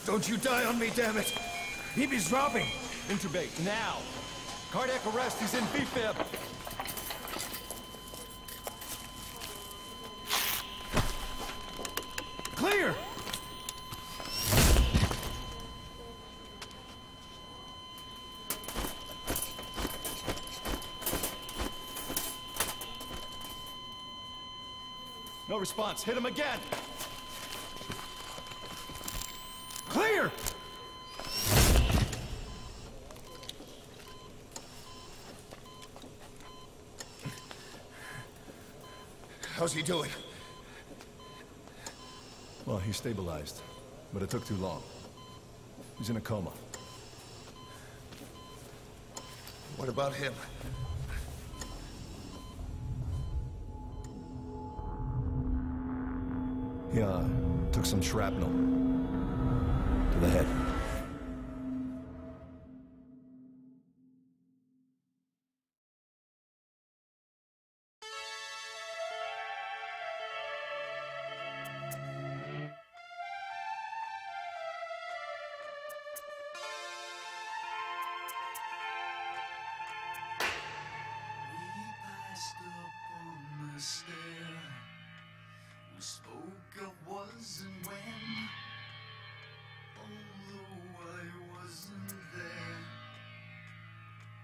Don't you die on me, damn it! BB's dropping! Intubate, now! Cardiac arrest, he's in B-fib! Clear! No response, hit him again! Clear! How's he doing? Well, he stabilized, but it took too long. He's in a coma. What about him? He, took some shrapnel to the head. We spoke of was and when, although I wasn't there.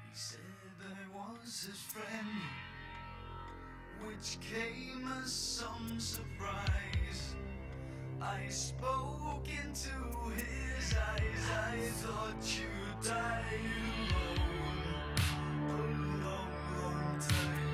He said I was his friend, which came as some surprise. I spoke into his eyes, I thought you died alone a long, long time ago.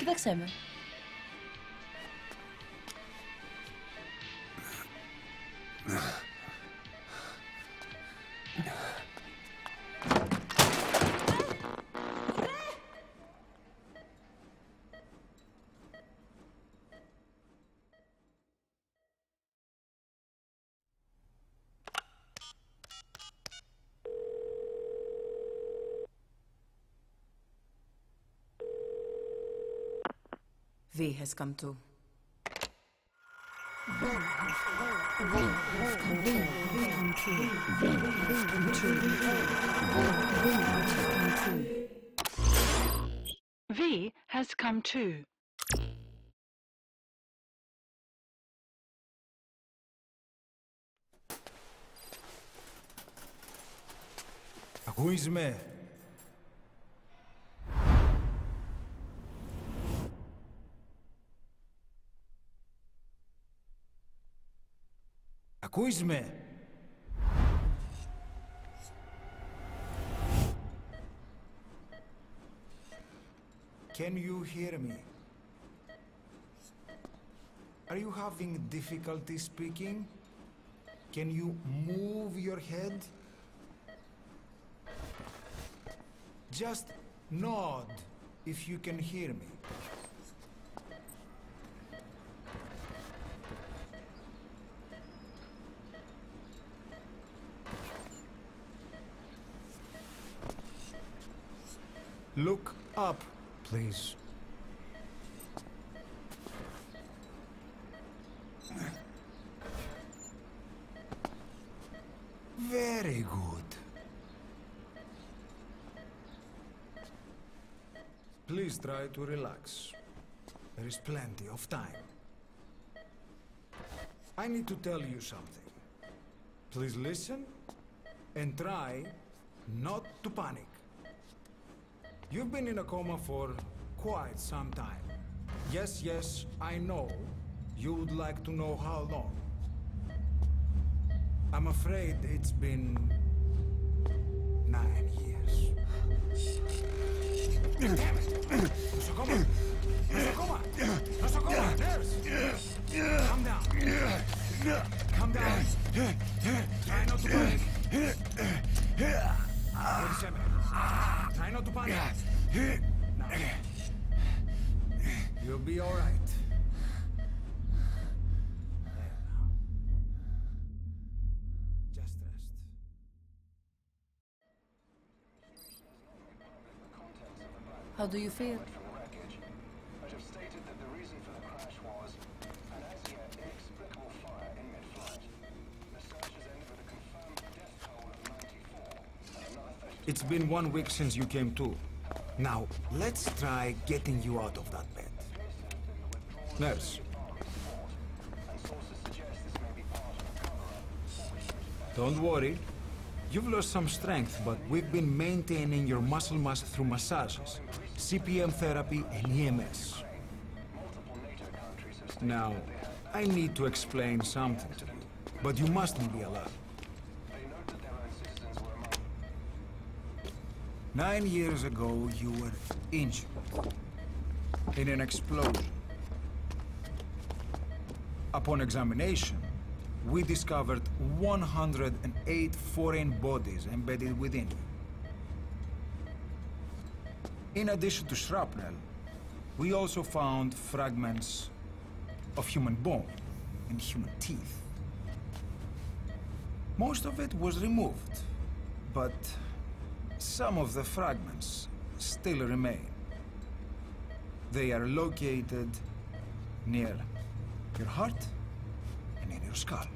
Kijk zijn we. V has come to. V has come to. Who is me? Ακούεις με? Can you hear me? Are you having difficulty speaking? Can you move your head? Just nod if you can hear me. Look up, please. Very good. Please try to relax. There is plenty of time. I need to tell you something. Please listen and try not to panic. You've been in a coma for quite some time. Yes, I know. You would like to know how long. I'm afraid it's been 9 years. Damn it! Nosocoma! Nosocoma! Nosocoma! Nurse! Calm down. Calm down. Try not to panic. Wait a second. Try not to panic. Now. You'll be all right. Just rest. How do you feel? But have stated that the reason for the crash was an as yet inexplicable fire in mid-flight. The search has ended with a confirmed death toll of 94 and another 30. It's been 1 week since you came to. Now, let's try getting you out of that bed. Nurse. Don't worry. You've lost some strength, but we've been maintaining your muscle mass through massages, CPM therapy, and EMS. Now, I need to explain something to you, but you mustn't be alarmed. 9 years ago, you were injured in an explosion. Upon examination, we discovered 108 foreign bodies embedded within you. In addition to shrapnel, we also found fragments of human bone and human teeth. Most of it was removed, but some of the fragments still remain. They are located near your heart and in your skull.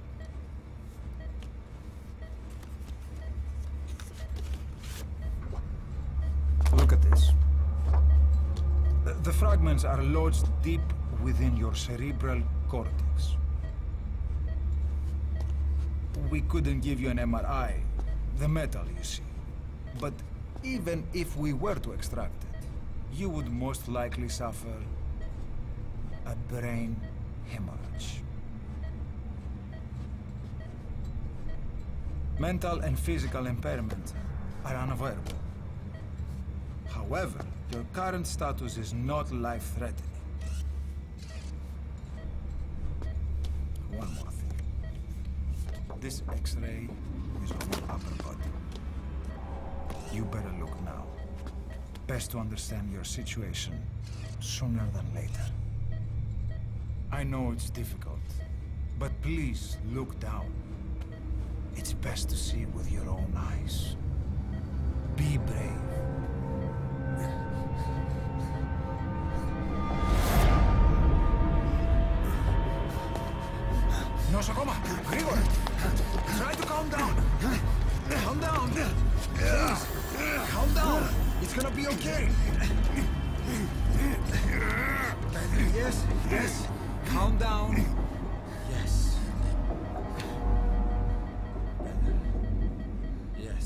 Look at this. The fragments are lodged deep within your cerebral cortex. We couldn't give you an MRI, the metal, you see. But even if we were to extract it, you would most likely suffer a brain hemorrhage. Mental and physical impairment are unavoidable. However, your current status is not life-threatening. One more thing. This X-ray is of your upper body. You better look now. Best to understand your situation sooner than later. I know it's difficult, but please look down. It's best to see with your own eyes. Be brave. Nosocoma! Grigor! Try to calm down! Calm down! Please! Calm down! It's gonna be okay! Yes! Calm down! Yes. Yes.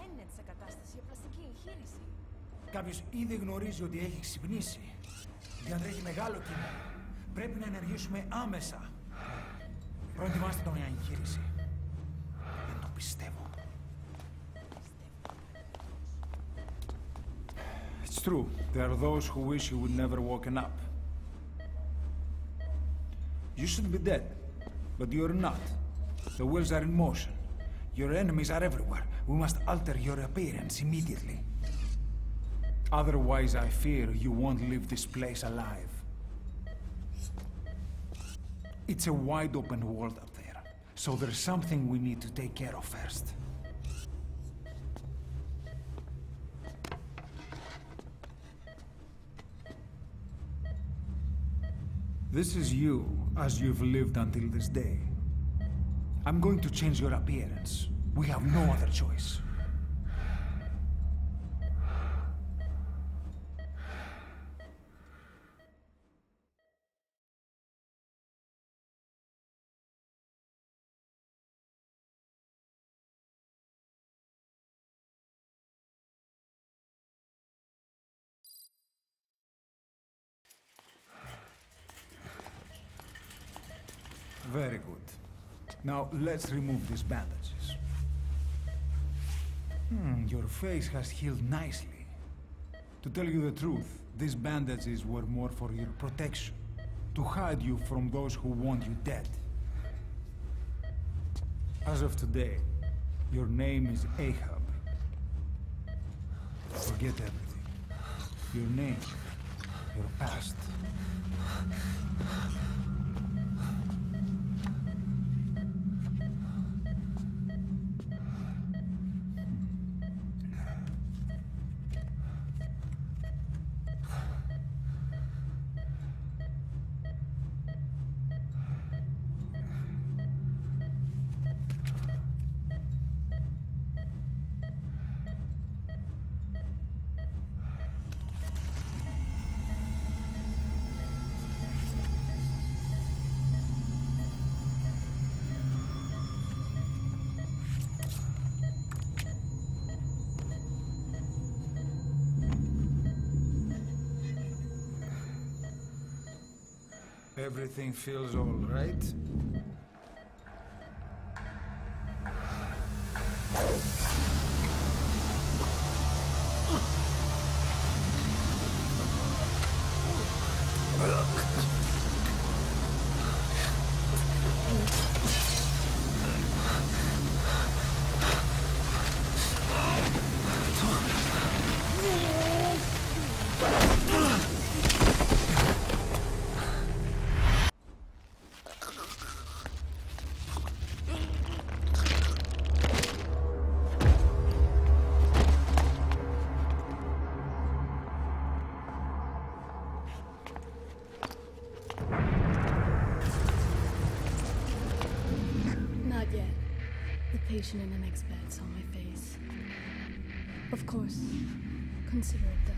Έμεινε σε κατάσταση για πλαστική εγχείρηση. Κάποιος ήδη γνωρίζει ότι έχει ξυπνήσει. Διατρέχει μεγάλο κίνδυνο. Πρέπει να ενεργήσουμε άμεσα. Προετοιμάστε τον για εγχείρηση. Δεν το πιστεύω. It's true. There are those who wish you would never woken up. You should be dead, but you're not. The wheels are in motion. Your enemies are everywhere. We must alter your appearance immediately. Otherwise, I fear you won't leave this place alive. It's a wide open world up there, so there's something we need to take care of first. This is you, as you've lived until this day. I'm going to change your appearance. We have no other choice. Very good. Now, let's remove these bandages. Your face has healed nicely. To tell you the truth, these bandages were more for your protection, to hide you from those who want you dead. As of today, your name is Ahab. Forget everything. Your name, your past. Everything feels all right? Patient in the next bed saw my face. Of course, consider it done.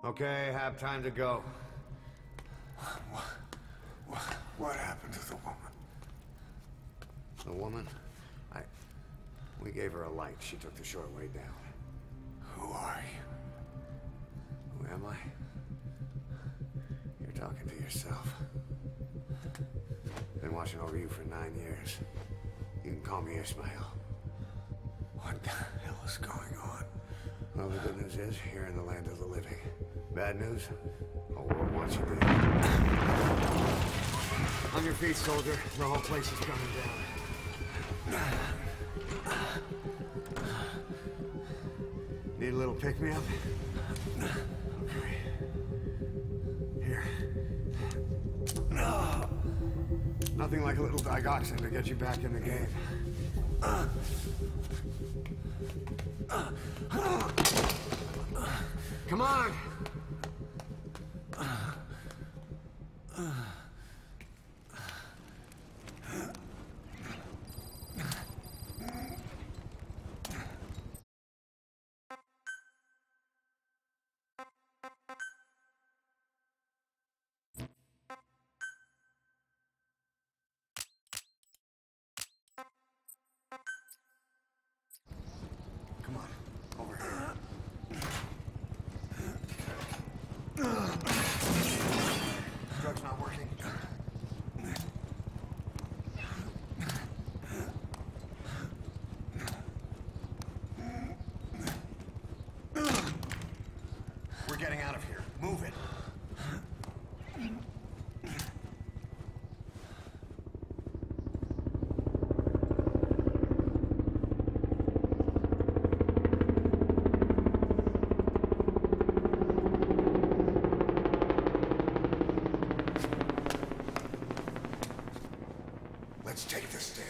Okay, have time to go. What happened to the woman? The woman? We gave her a light. She took the short way down. Who are you? Who am I? You're talking to yourself. Been watching over you for 9 years. You can call me Ishmael. What the hell is going on? Well, the good news is, you're in the land of the living. Bad news? The world wants you dead. On your feet, soldier. The whole place is coming down. Need a little pick-me-up? Okay. Here. Nothing like a little digoxin to get you back in the game. Come on! Come on, over here. Drug's not working. We're getting out of here. Move it. Let's take the stairs.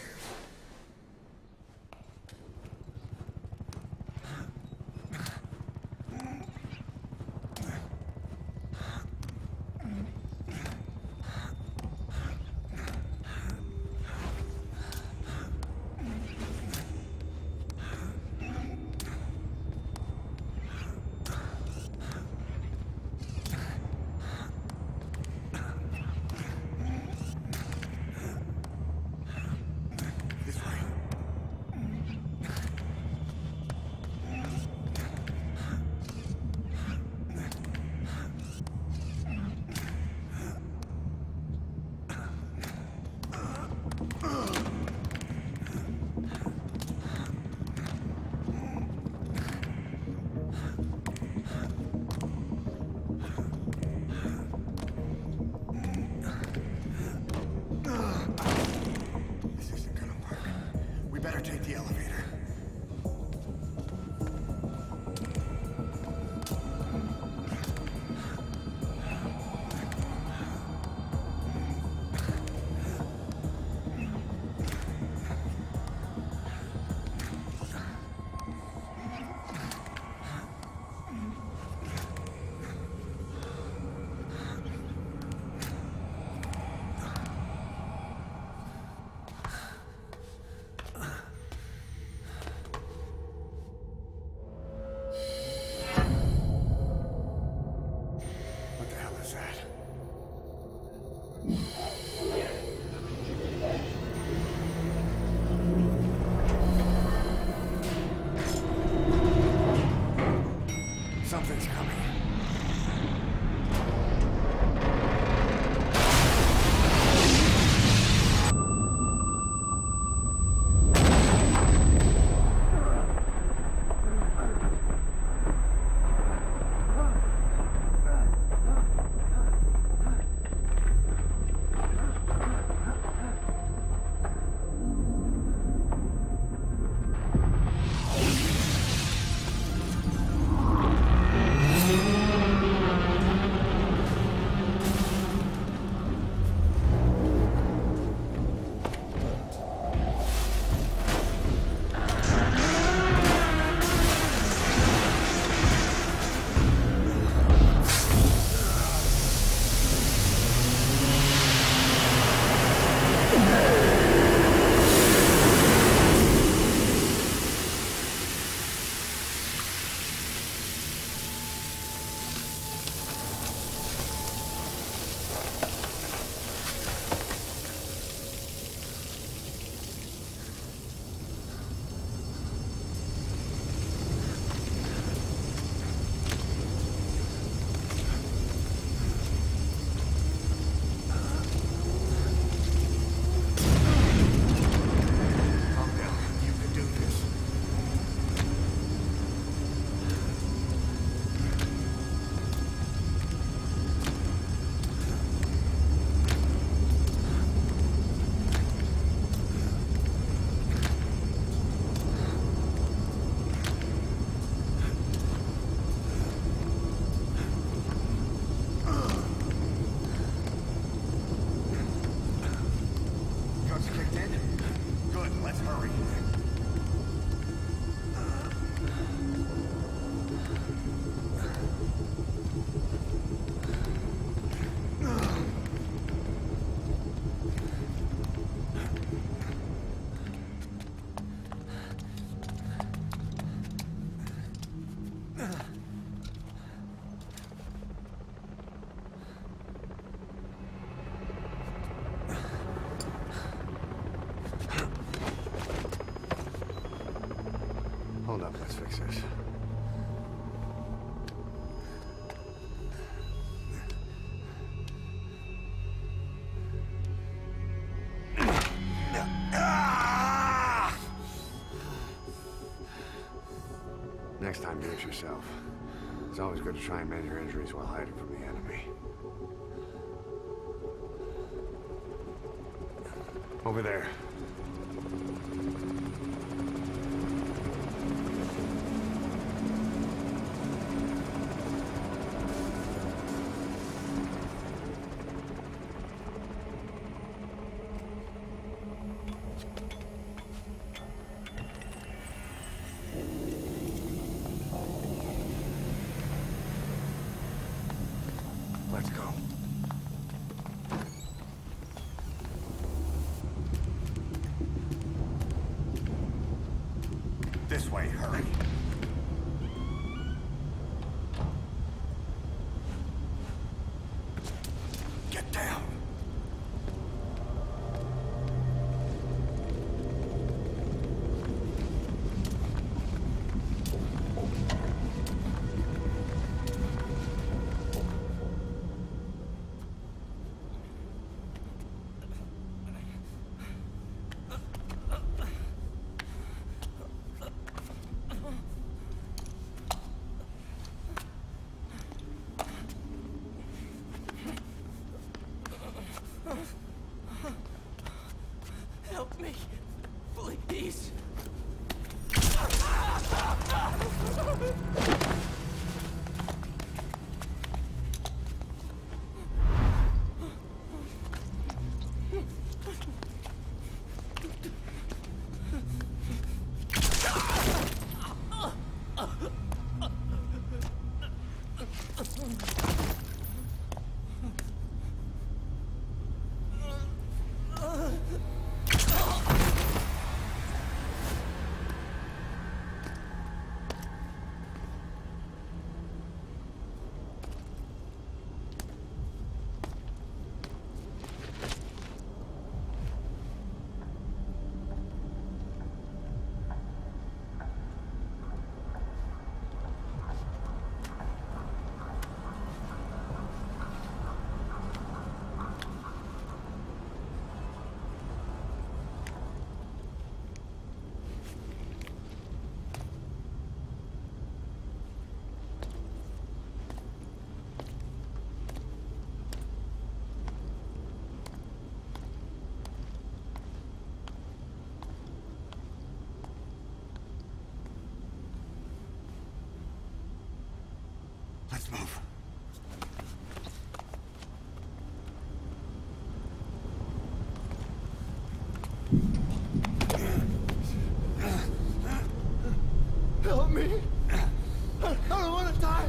Hold up, let's fix this. Next time, do it yourself. It's always good to try and mend your injuries while hiding from the enemy. Over there. Let's go. This way, hurry. Get down. Help me, please. Let's move. Help me. I don't want to die.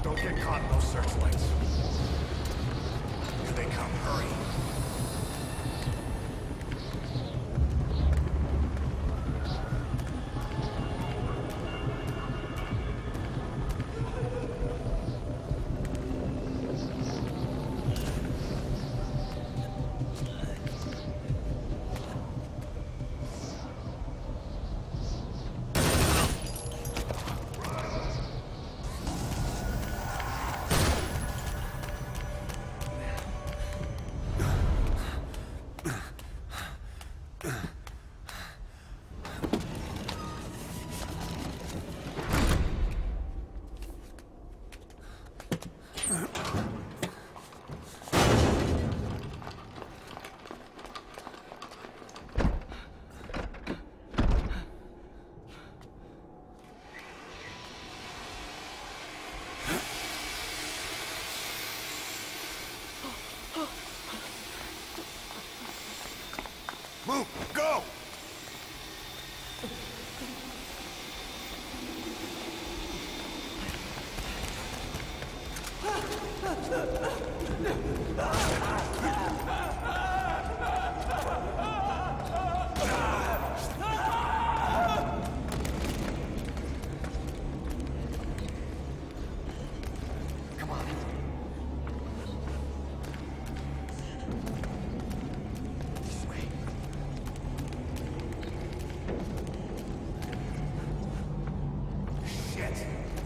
Don't get caught in those searchlights. Here they come, hurry.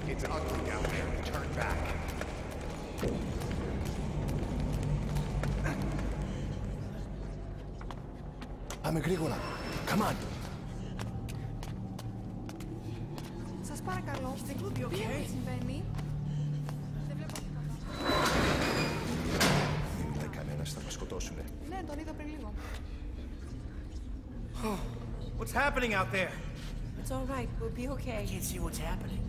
It's ugly down there. Turn back. Πάμε γρήγορα. Come on. Σας παρακαλώ. Τι συμβαίνει? Δεν βλέπω τίποτα. Δεν είδε κανένας, θα μας σκοτώσουνε. Ναι, τον είδα πριν λίγο. What's happening out there? It's all right. We'll be okay. I can't see what's happening.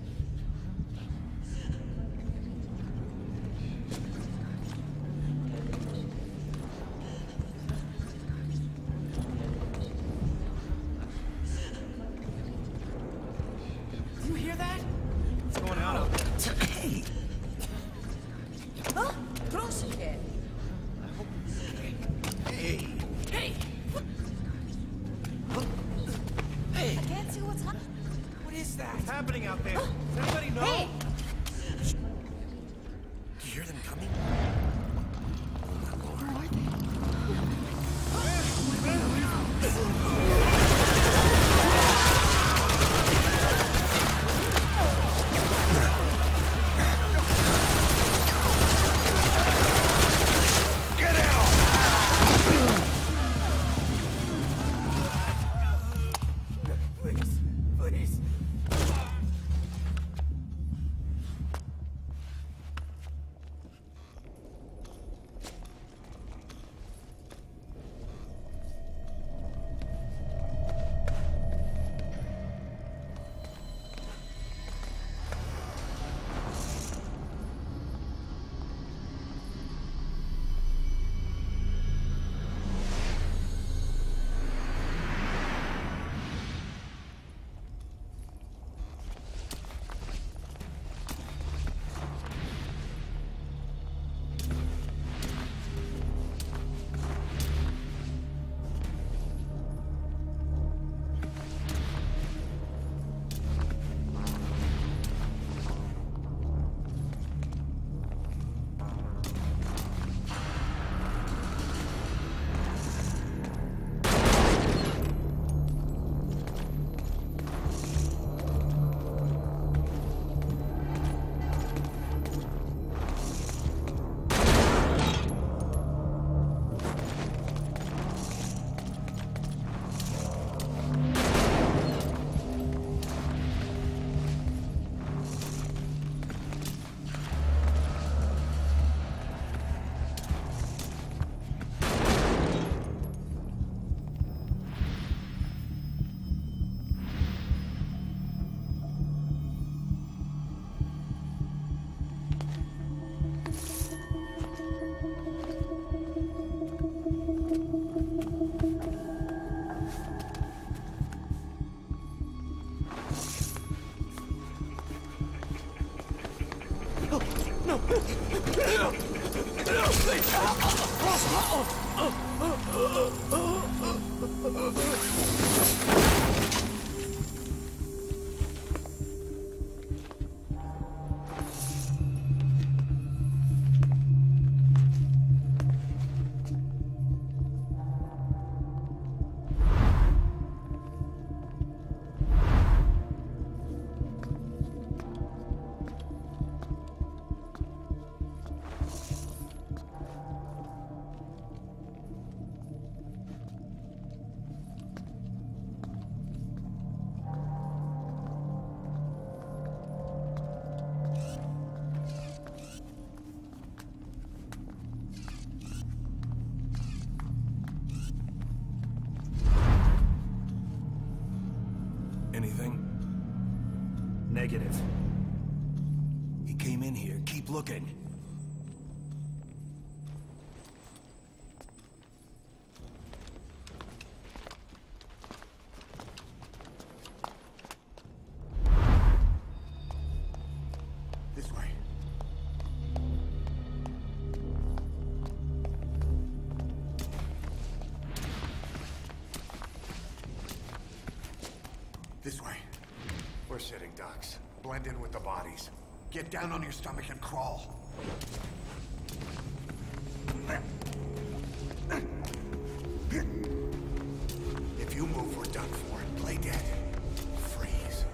Do you hear that? What's going on out there? Hey! Huh? Πρόσεχε. Hey! Hey! Hey! I can't see what's happening. What is that? What's happening out there? Does anybody know? Hey! Do you hear them coming? Anything? Negative. He came in here. Keep looking. This way. sitting ducks. Blend in with the bodies. Get down on your stomach and crawl. If you move, we're done for. Play dead. Freeze.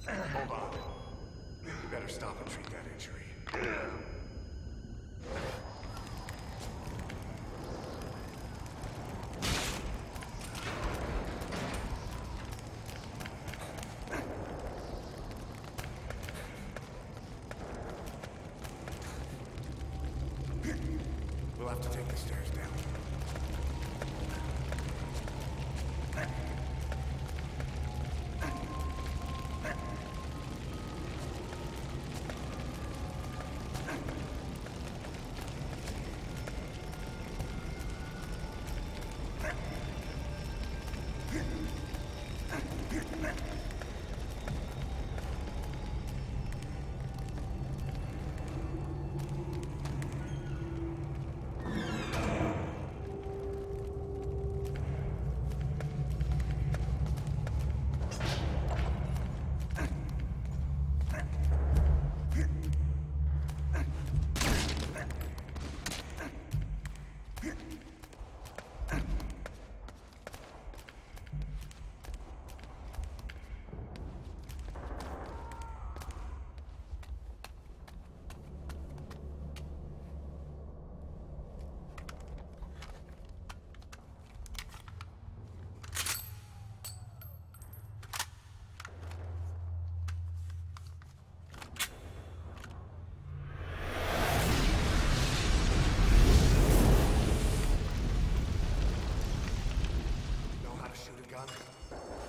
Hold on. You better stop and treat that injury. We'll have to take the stairs down.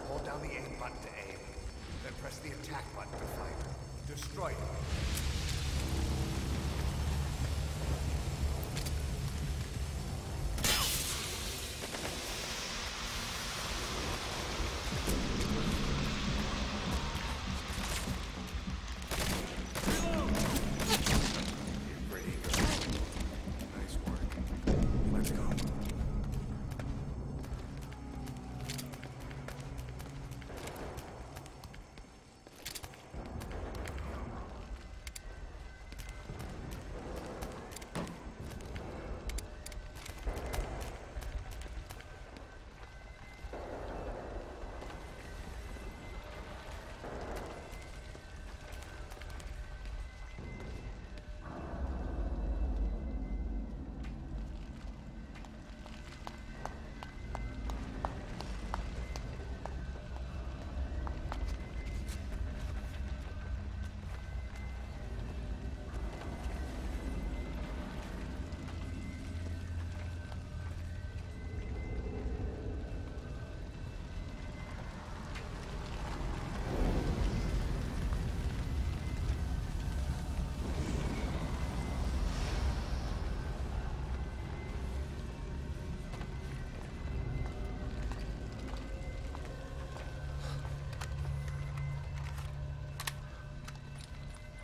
Hold down the aim button to aim, then press the attack button to fire. Destroy it.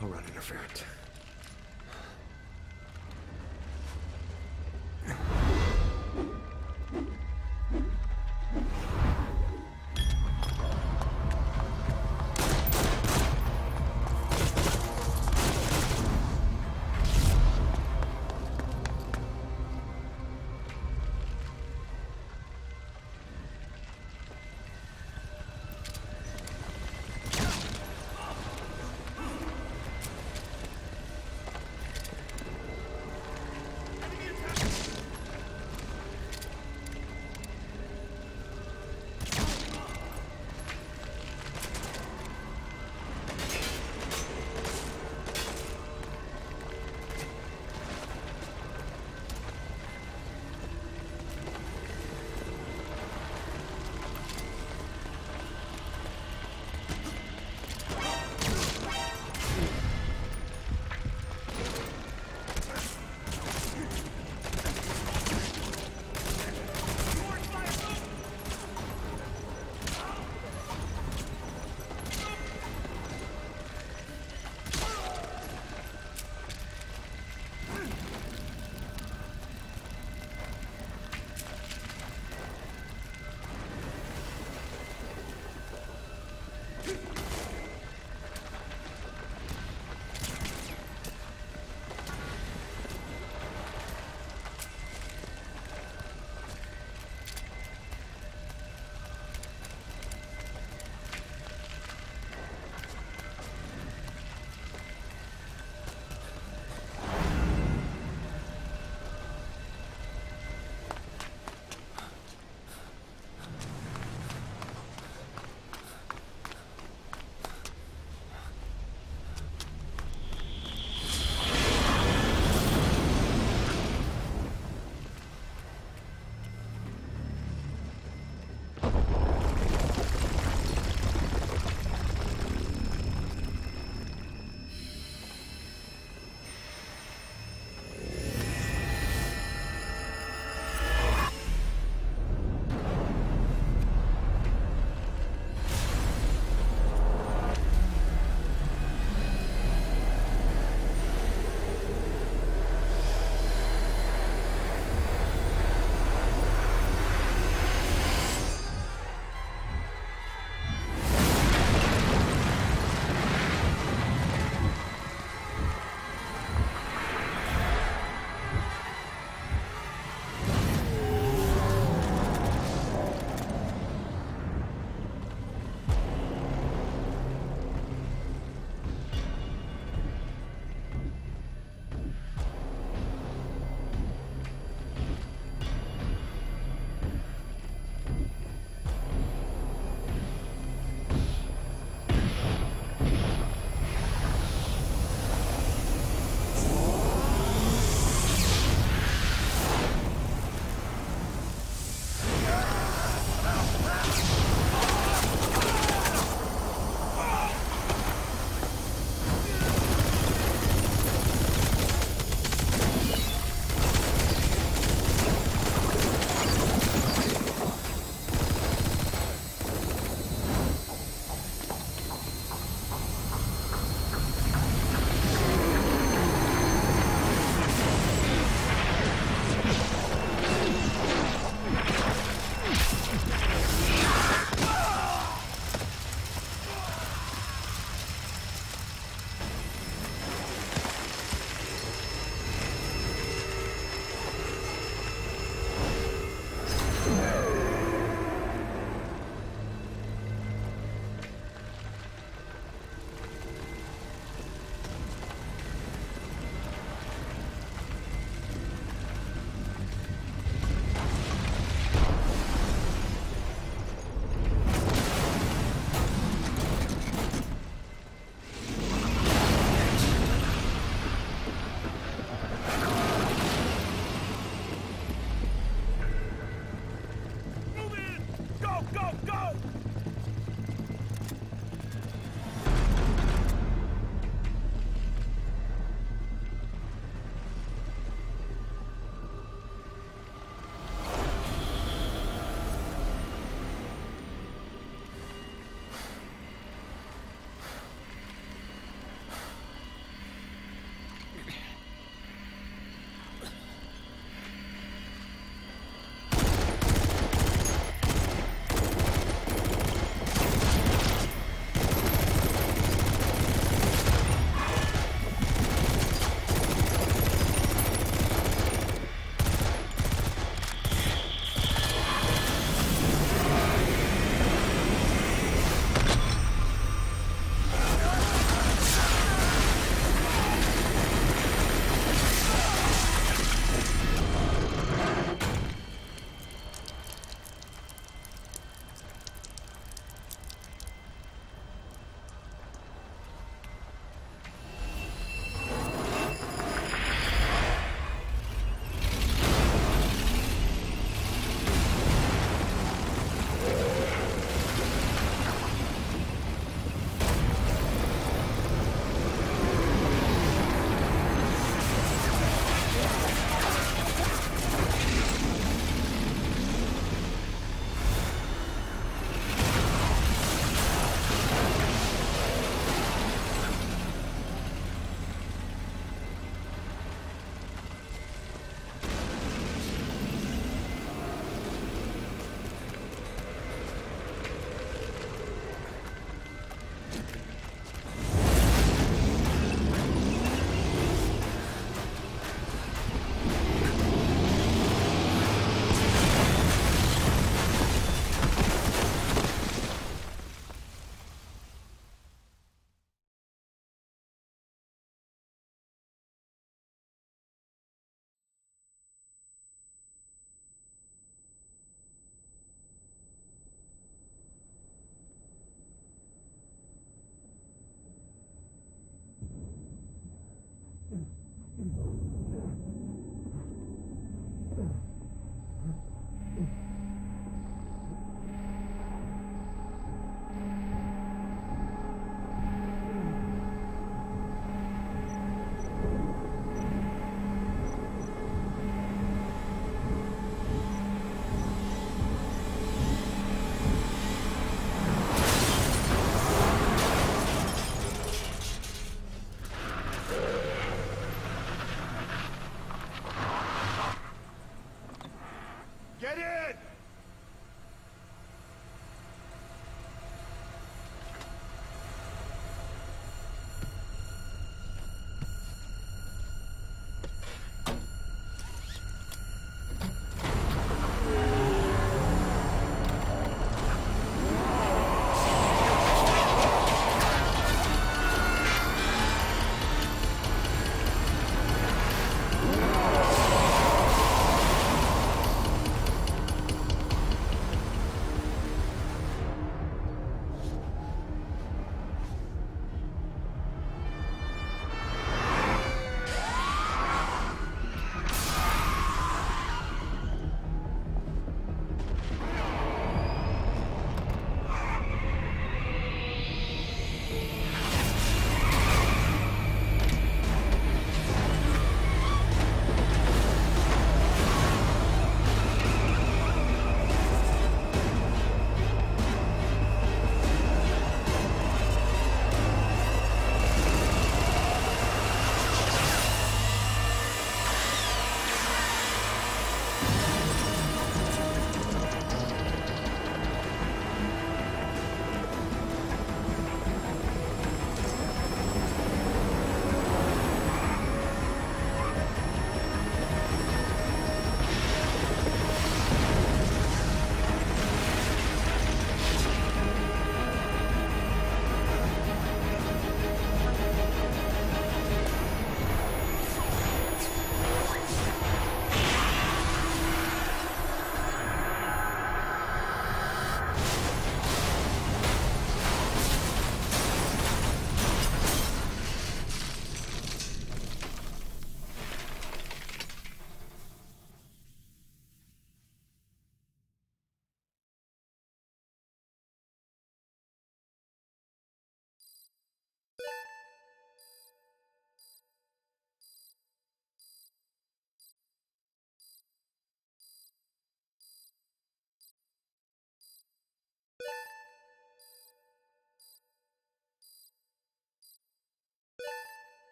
I'll run interference.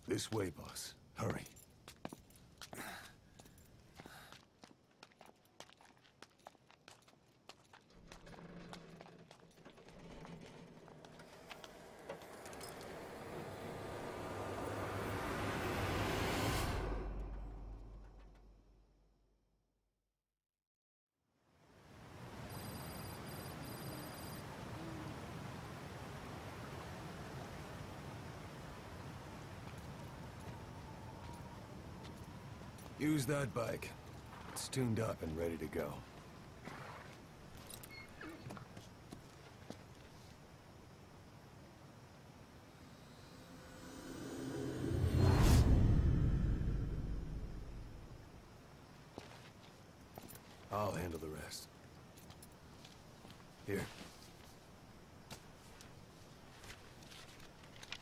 This way, boss. Hurry. Use that bike. It's tuned up and ready to go. I'll handle the rest. Here.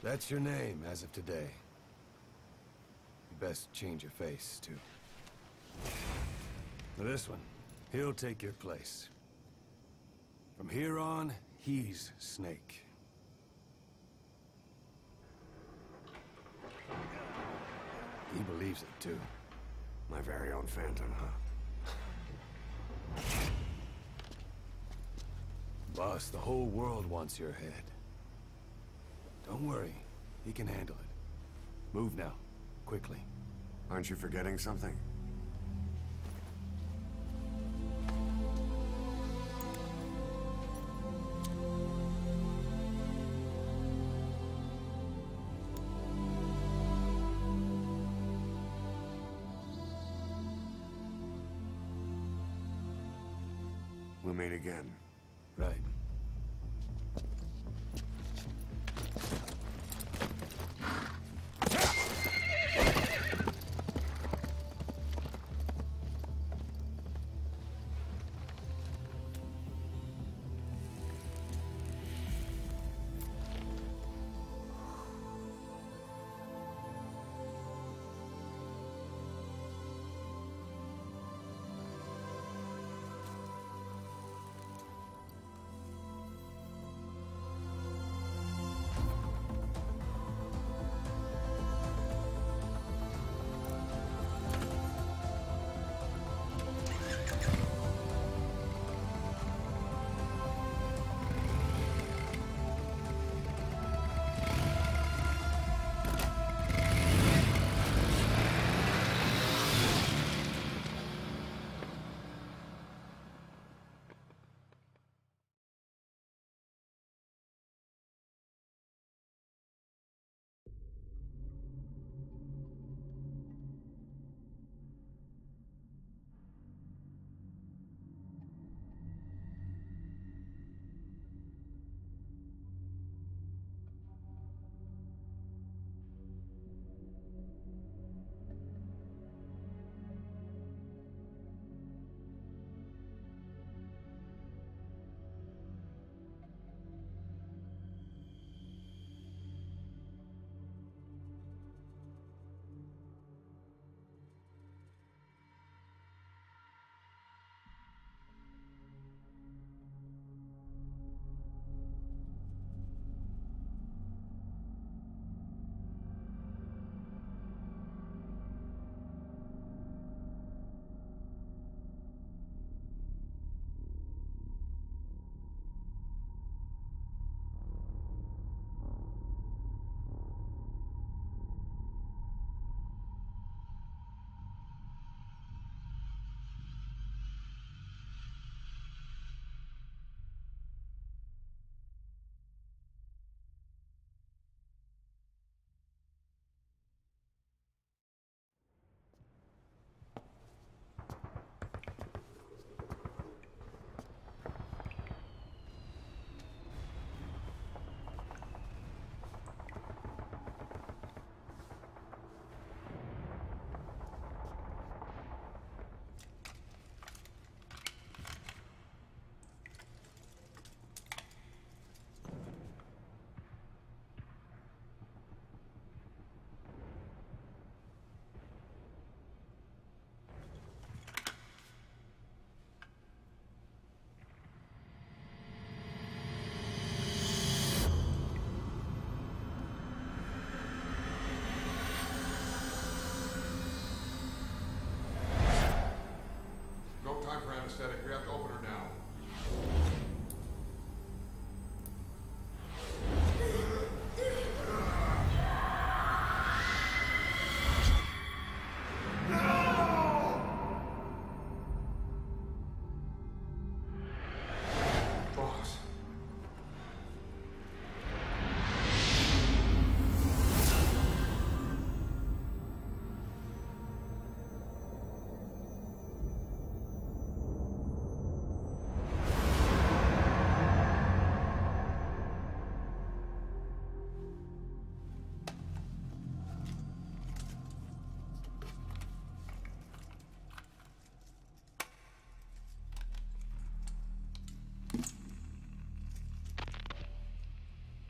That's your name as of today. Best change your face, too. Now this one, he'll take your place. From here on, he's Snake. He believes it, too. My very own Phantom, huh? Boss, the whole world wants your head. Don't worry, he can handle it. Move now. Quickly. Aren't you forgetting something? We'll meet again. Right. anesthetic. We have to open her now. Boss.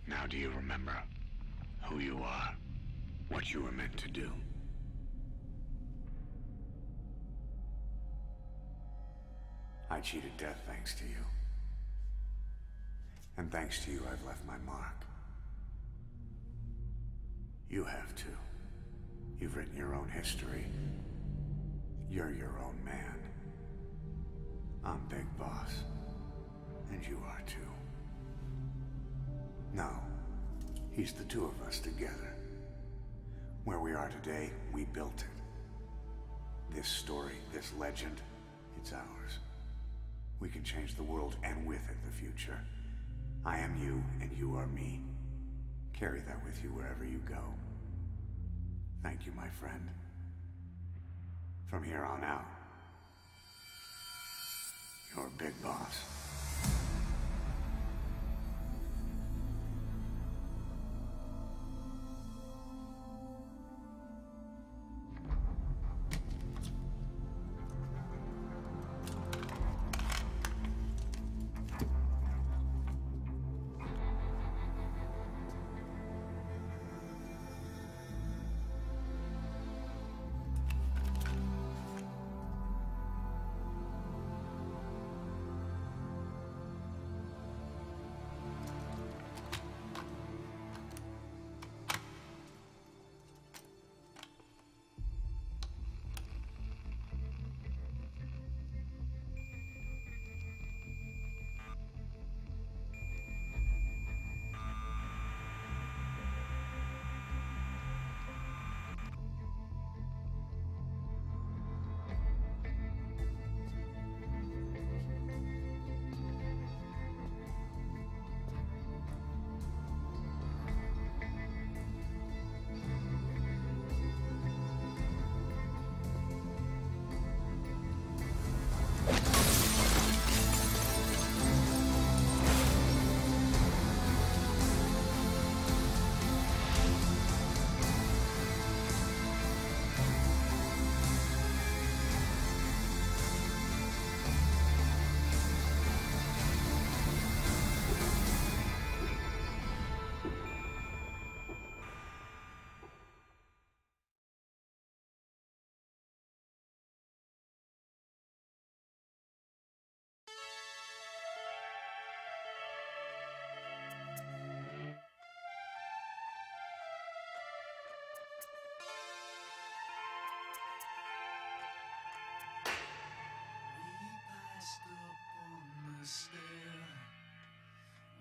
Now do you remember who you are? What you were meant to do? I cheated death thanks to you. And thanks to you, I've left my mark. You have too. You've written your own history. You're your own man. I'm Big Boss. And you are too. No. He's the two of us together. Where we are today, we built it. This story, this legend, it's ours. We can change the world and with it the future. I am you and you are me. Carry that with you wherever you go. Thank you, my friend. From here on out, you're Big Boss.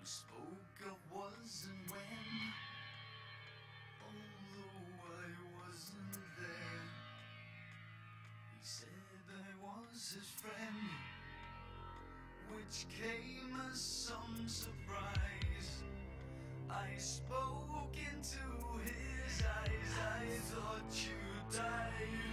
We spoke of was and when, although I wasn't there. He said I was his friend, which came as some surprise. I spoke into his eyes, I thought you died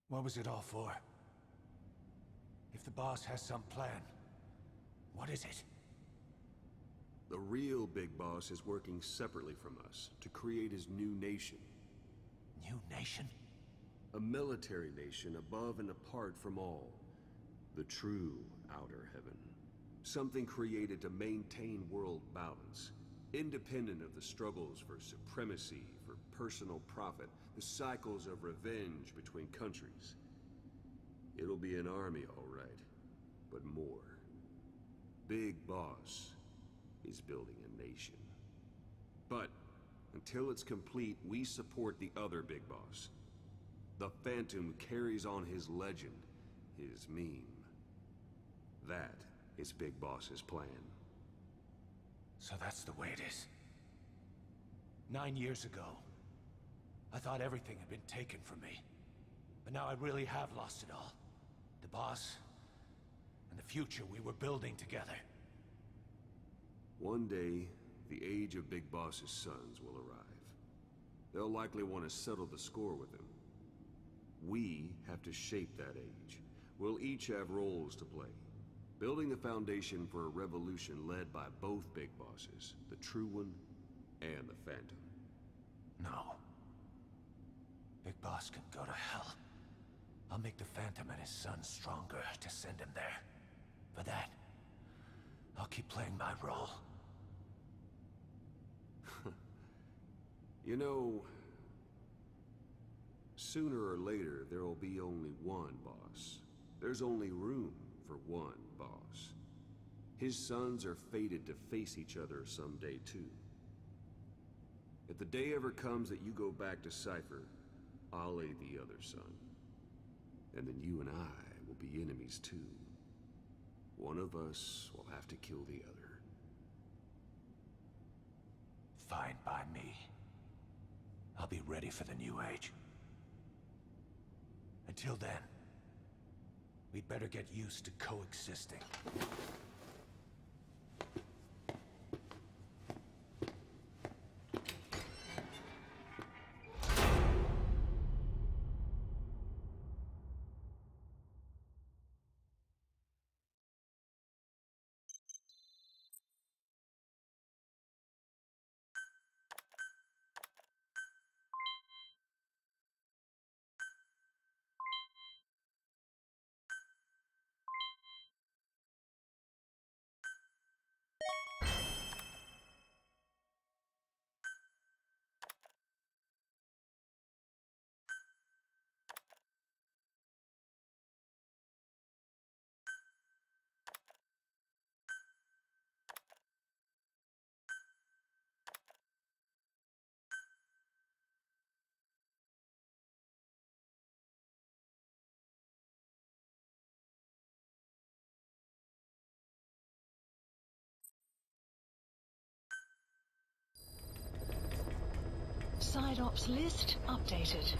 What was it all for? If the boss has some plan, what is it? The real big boss is working separately from us to create his new nation. New nation? A military nation above and apart from all. The true outer heaven. Something created to maintain world balance. Independent of the struggles for supremacy, for personal profit, the cycles of revenge between countries. It'll be an army, all right, but more. Big Boss is building a nation. But until it's complete, we support the other Big Boss. The Phantom carries on his legend, his meme. That is Big Boss's plan. So that's the way it is. 9 years ago, I thought everything had been taken from me. But now I really have lost it all. The boss, and the future we were building together. One day, the age of Big Boss's sons will arrive. They'll likely want to settle the score with him. We have to shape that age. We'll each have roles to play. Building the foundation for a revolution led by both Big Bosses, the True One and the Phantom. No. Big Boss can go to hell. I'll make the Phantom and his son stronger to send him there. For that, I'll keep playing my role. You know, sooner or later, there will be only one boss. There's only room for one boss. His sons are fated to face each other someday, too. If the day ever comes that you go back to Cypher, I'll aid the other son. And then you and I will be enemies, too. One of us will have to kill the other. Fine by me. I'll be ready for the new age. Until then, we'd better get used to coexisting. Side ops list updated.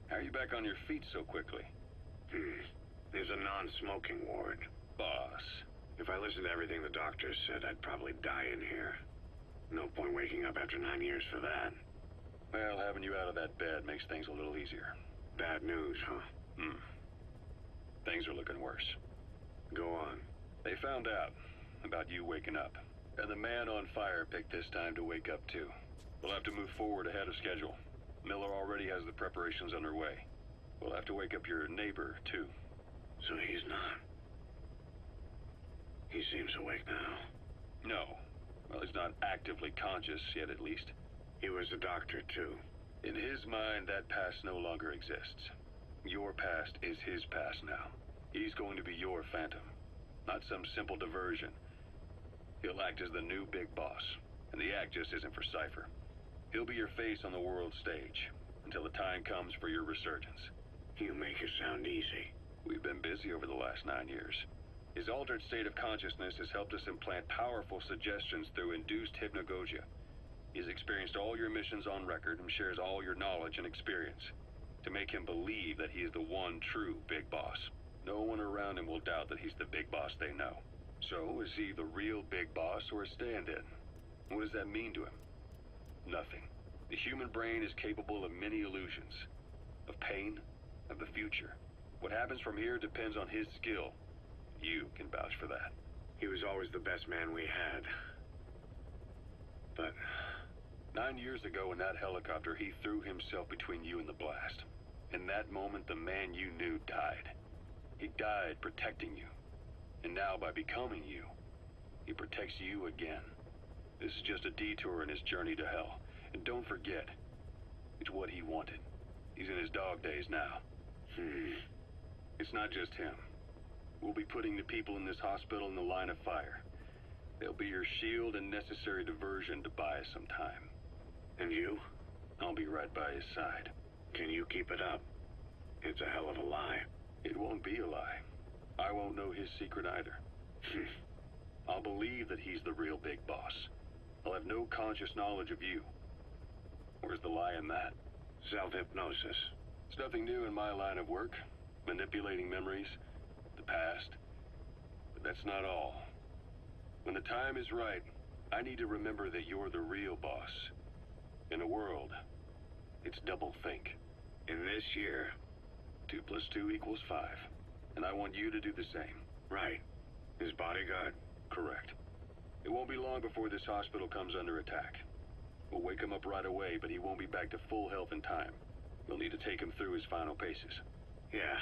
How are you back on your feet so quickly? There's a non-smoking ward. Boss. If I listened to everything the doctor said, I'd probably die in here. No point waking up after 9 years for that. Well, having you out of that bed makes things a little easier. Bad news, huh? Things are looking worse. Go on. They found out about you waking up. And the man on fire picked this time to wake up too. We'll have to move forward ahead of schedule. Miller already has the preparations underway. We'll have to wake up your neighbor, too. So he's not... He seems awake now. No. Well, he's not actively conscious yet, at least. He was a doctor, too. In his mind, that past no longer exists. Your past is his past now. He's going to be your Phantom, not some simple diversion. He'll act as the new big boss, and the act just isn't for Cypher. He'll be your face on the world stage, until the time comes for your resurgence. You make it sound easy. We've been busy over the last 9 years. His altered state of consciousness has helped us implant powerful suggestions through induced hypnagogia. He's experienced all your missions on record and shares all your knowledge and experience to make him believe that he is the one true big boss. No one around him will doubt that he's the big boss they know. So, is he the real big boss or a stand-in? What does that mean to him? Nothing. The human brain is capable of many illusions. Of pain, of the future. What happens from here depends on his skill. You can vouch for that. He was always the best man we had. But 9 years ago in that helicopter, he threw himself between you and the blast. In that moment, the man you knew died. He died protecting you. And now, by becoming you, he protects you again. This is just a detour in his journey to hell. And don't forget, it's what he wanted. He's in his dog days now. It's not just him. We'll be putting the people in this hospital in the line of fire. They'll be your shield and necessary diversion to buy us some time. And you? I'll be right by his side. Can you keep it up? It's a hell of a lie. It won't be a lie. I won't know his secret either. I'll believe that he's the real big boss. I'll have no conscious knowledge of you. Where's the lie in that? Self-hypnosis. It's nothing new in my line of work. Manipulating memories, the past. But that's not all. When the time is right, I need to remember that you're the real boss. In a world, it's double think. In this year, 2 + 2 = 5. And I want you to do the same. Right. His bodyguard? Correct. It won't be long before this hospital comes under attack. We'll wake him up right away, but he won't be back to full health in time. We'll need to take him through his final paces. Yeah.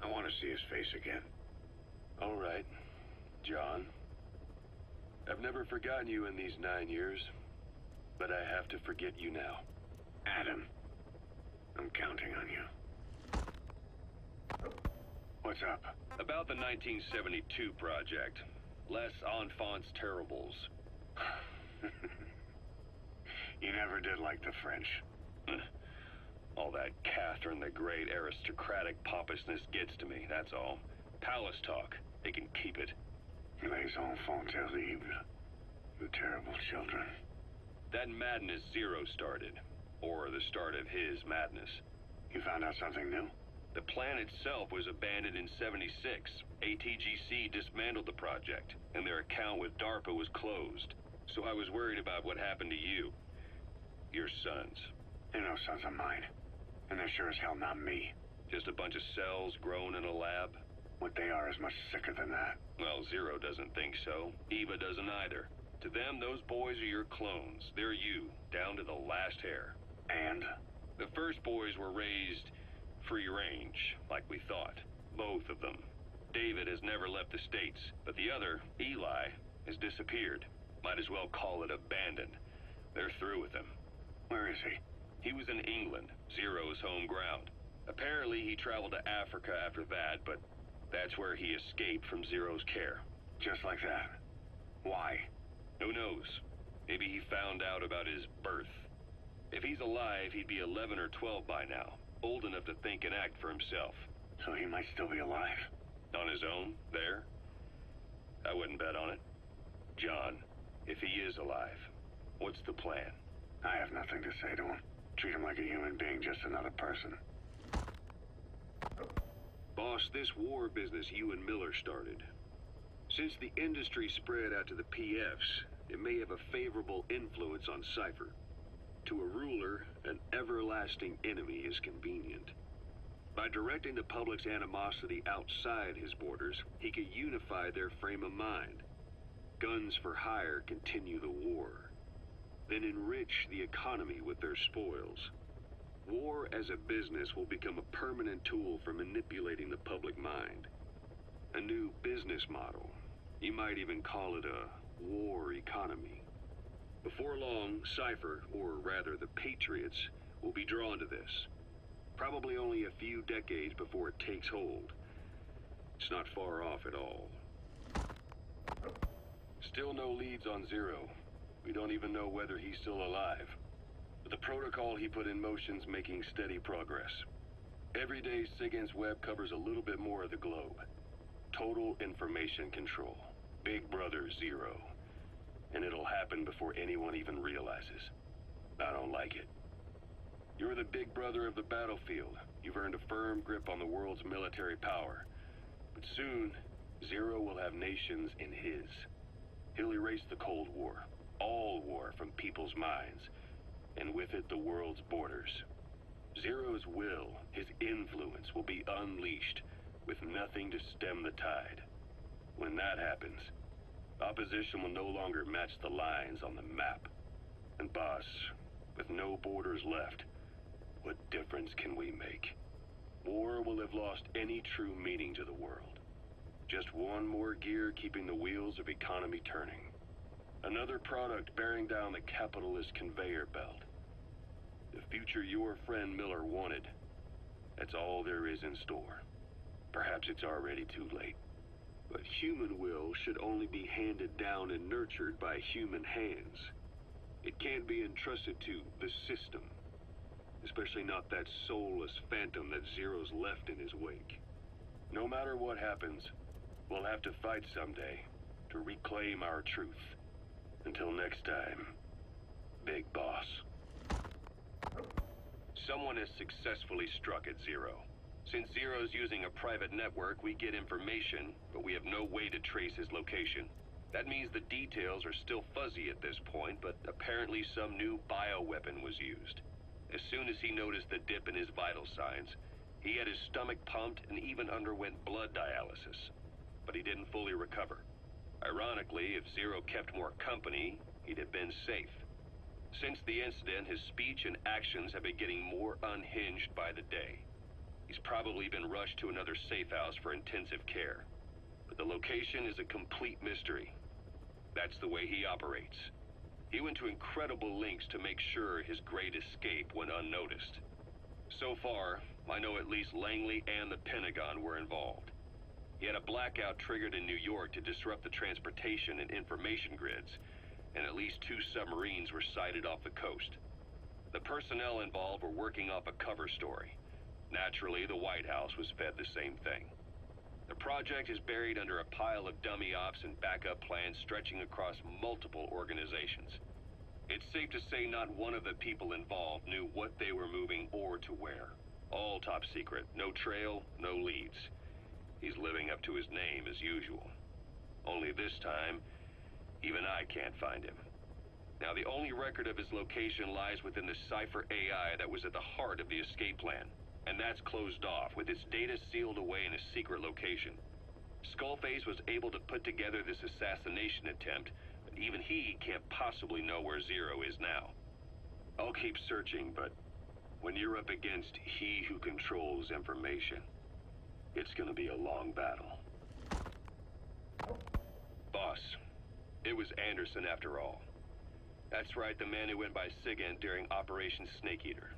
I want to see his face again. All right, John. I've never forgotten you in these 9 years, but I have to forget you now. Adam, I'm counting on you. What's up? About the 1972 project. Les Enfants Terribles. You never did like the French. All that Catherine the Great aristocratic pompousness gets to me, that's all. Palace talk. They can keep it. Les enfants terribles. You terrible children. That madness Zero started. Or the start of his madness. You found out something new? The plan itself was abandoned in '76. ATGC dismantled the project, and their account with DARPA was closed. So I was worried about what happened to you. Your sons. They're no sons of mine. And they're sure as hell not me. Just a bunch of cells grown in a lab? What they are is much sicker than that. Well, Zero doesn't think so. Eva doesn't either. To them, those boys are your clones. They're you, down to the last hair. And? The first boys were raised free range, like we thought. Both of them. David has never left the States, but the other, Eli, has disappeared. Might as well call it abandoned. They're through with him. Where is he? He was in England, Zero's home ground. Apparently he traveled to Africa after that, but that's where he escaped from Zero's care. Just like that? Why? Who knows? Maybe he found out about his birth. If he's alive, he'd be 11 or 12 by now. Old enough to think and act for himself. So he might still be alive? On his own, there? I wouldn't bet on it. John, if he is alive, what's the plan? I have nothing to say to him. Treat him like a human being, just another person. Boss, this war business you and Miller started. Since the industry spread out to the PFs, it may have a favorable influence on Cypher. To a ruler, an everlasting enemy is convenient. By directing the public's animosity outside his borders, he could unify their frame of mind. Guns for hire continue the war. Then enrich the economy with their spoils. War as a business will become a permanent tool for manipulating the public mind. A new business model. You might even call it a war economy. Before long, Cypher, or rather the Patriots, will be drawn to this. Probably only a few decades before it takes hold. It's not far off at all. Still no leads on Zero. We don't even know whether he's still alive. The protocol he put in motion's making steady progress. Every day, SIGINT's web covers a little bit more of the globe. Total information control. Big Brother Zero. And it'll happen before anyone even realizes. I don't like it. You're the big brother of the battlefield. You've earned a firm grip on the world's military power. But soon, Zero will have nations in his. He'll erase the Cold War. All war from people's minds. And with it, the world's borders. Zero's will, his influence, will be unleashed, with nothing to stem the tide. When that happens, opposition will no longer match the lines on the map. And boss, with no borders left, what difference can we make? War will have lost any true meaning to the world. Just one more gear keeping the wheels of economy turning. Another product bearing down the capitalist conveyor belt. The future your friend Miller wanted. That's all there is in store. Perhaps it's already too late. But human will should only be handed down and nurtured by human hands. It can't be entrusted to the system. Especially not that soulless phantom that Zero's left in his wake. No matter what happens, we'll have to fight someday to reclaim our truth. Until next time, Big Boss. Someone has successfully struck at Zero. Since Zero's using a private network, we get information, but we have no way to trace his location. That means the details are still fuzzy at this point, but apparently some new bioweapon was used. As soon as he noticed the dip in his vital signs, he had his stomach pumped and even underwent blood dialysis. But he didn't fully recover. Ironically, if Zero kept more company, he'd have been safe. Since the incident, his speech and actions have been getting more unhinged by the day. He's probably been rushed to another safe house for intensive care. But the location is a complete mystery. That's the way he operates. He went to incredible lengths to make sure his great escape went unnoticed. So far, I know at least Langley and the Pentagon were involved. He had a blackout triggered in New York to disrupt the transportation and information grids, and at least 2 submarines were sighted off the coast. The personnel involved were working off a cover story. Naturally, the White House was fed the same thing. The project is buried under a pile of dummy ops and backup plans stretching across multiple organizations. It's safe to say not one of the people involved knew what they were moving or to where. All top secret, no trail, no leads. He's living up to his name as usual. Only this time, even I can't find him. Now, the only record of his location lies within the Cypher AI that was at the heart of the escape plan. And that's closed off, with its data sealed away in a secret location. Skullface was able to put together this assassination attempt, but even he can't possibly know where Zero is now. I'll keep searching, but when you're up against he who controls information, it's gonna be a long battle. Boss, it was Anderson after all. That's right, the man who went by SIGINT during Operation Snake Eater.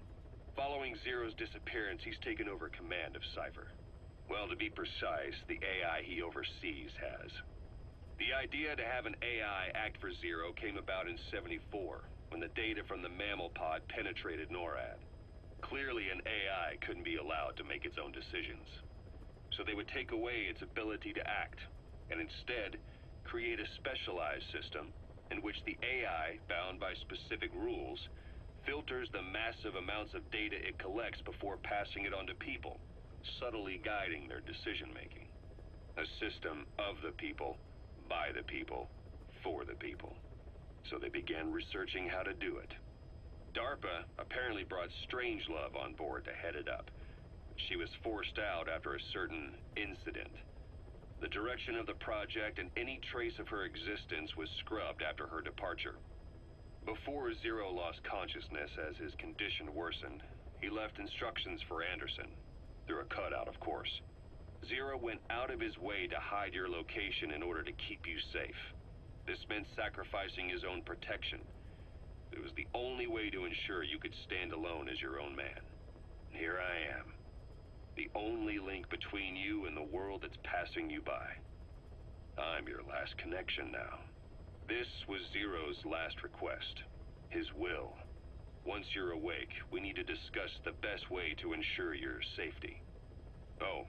Following Zero's disappearance, he's taken over command of Cypher. Well, to be precise, the AI he oversees has. The idea to have an AI act for Zero came about in '74, when the data from the mammal pod penetrated NORAD. Clearly, an AI couldn't be allowed to make its own decisions. So they would take away its ability to act, and instead, create a specialized system in which the AI, bound by specific rules, filters the massive amounts of data it collects before passing it on to people, subtly guiding their decision-making. A system of the people, by the people, for the people. So they began researching how to do it. DARPA apparently brought Strangelove on board to head it up. She was forced out after a certain incident. The direction of the project and any trace of her existence was scrubbed after her departure. Before Zero lost consciousness as his condition worsened, he left instructions for Anderson. Through a cutout, of course. Zero went out of his way to hide your location in order to keep you safe. This meant sacrificing his own protection. It was the only way to ensure you could stand alone as your own man. And here I am. The only link between you and the world that's passing you by. I'm your last connection now. This was Zero's last request. His will. Once you're awake, we need to discuss the best way to ensure your safety. Oh,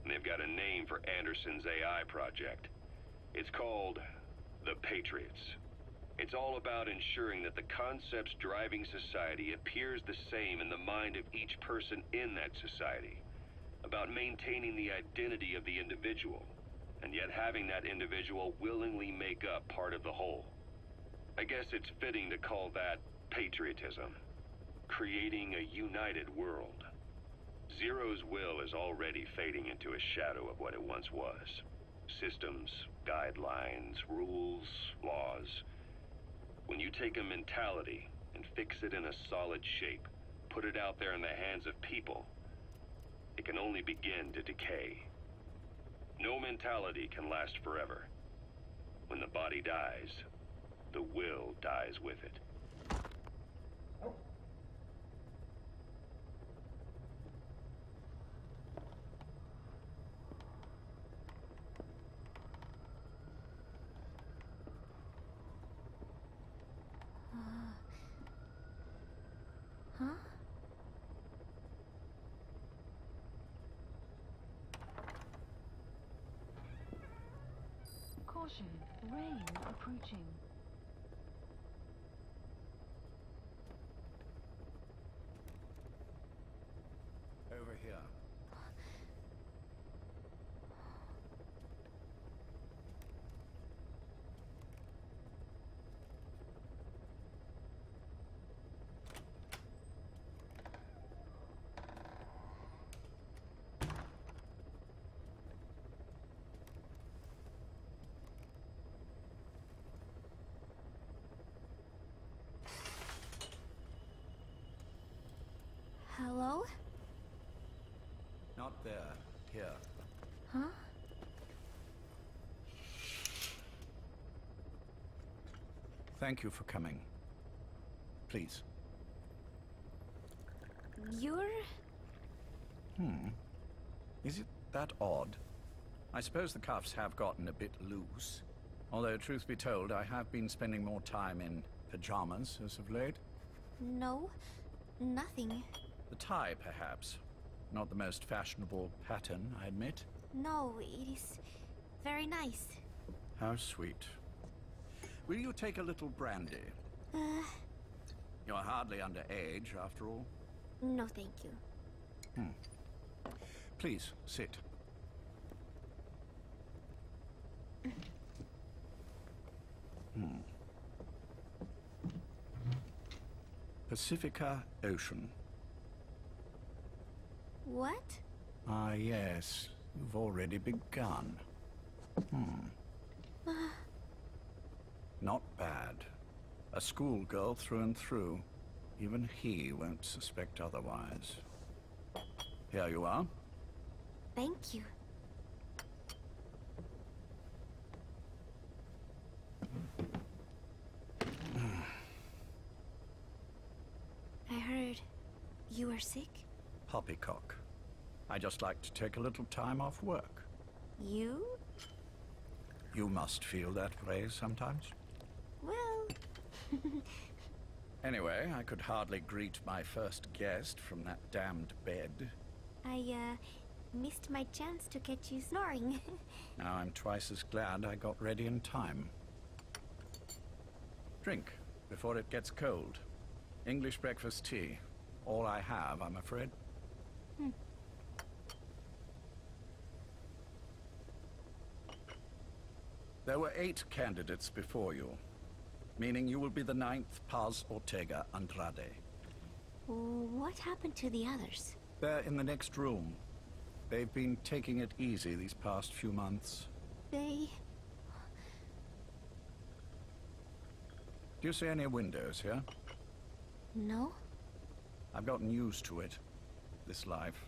and they've got a name for Anderson's AI project. It's called the Patriots. It's all about ensuring that the concepts driving society appears the same in the mind of each person in that society. About maintaining the identity of the individual, and yet having that individual willingly make up part of the whole. I guess it's fitting to call that patriotism. Creating a united world. Zero's will is already fading into a shadow of what it once was. Systems, guidelines, rules, laws. When you take a mentality and fix it in a solid shape, put it out there in the hands of people, it can only begin to decay. No mentality can last forever. When the body dies, the will dies with it. Huh? Caution, rain approaching. Over here. Hello? Not there. Here. Huh? Thank you for coming. Please. You're... Is it that odd? I suppose the cuffs have gotten a bit loose. Although, truth be told, I have been spending more time in pajamas as of late. No, nothing. The tie, perhaps. Not the most fashionable pattern, I admit. No, it is very nice. How sweet. Will you take a little brandy? You're hardly underage, after all. No, thank you. Please, sit. Pacifica Ocean. What? Ah, yes. You've already begun. Not bad. A schoolgirl through and through. Even he won't suspect otherwise. Here you are. Thank you. I heard you were sick? Poppycock. I just like to take a little time off work. You? You must feel that way sometimes. Well... Anyway, I could hardly greet my first guest from that damned bed. I, missed my chance to catch you snoring. Now I'm twice as glad I got ready in time. Drink, before it gets cold. English breakfast tea. All I have, I'm afraid. There were 8 candidates before you, meaning you will be the 9th Paz Ortega Andrade. What happened to the others? They're in the next room. They've been taking it easy these past few months. They... Do you see any windows here? No? I've gotten used to it, this life.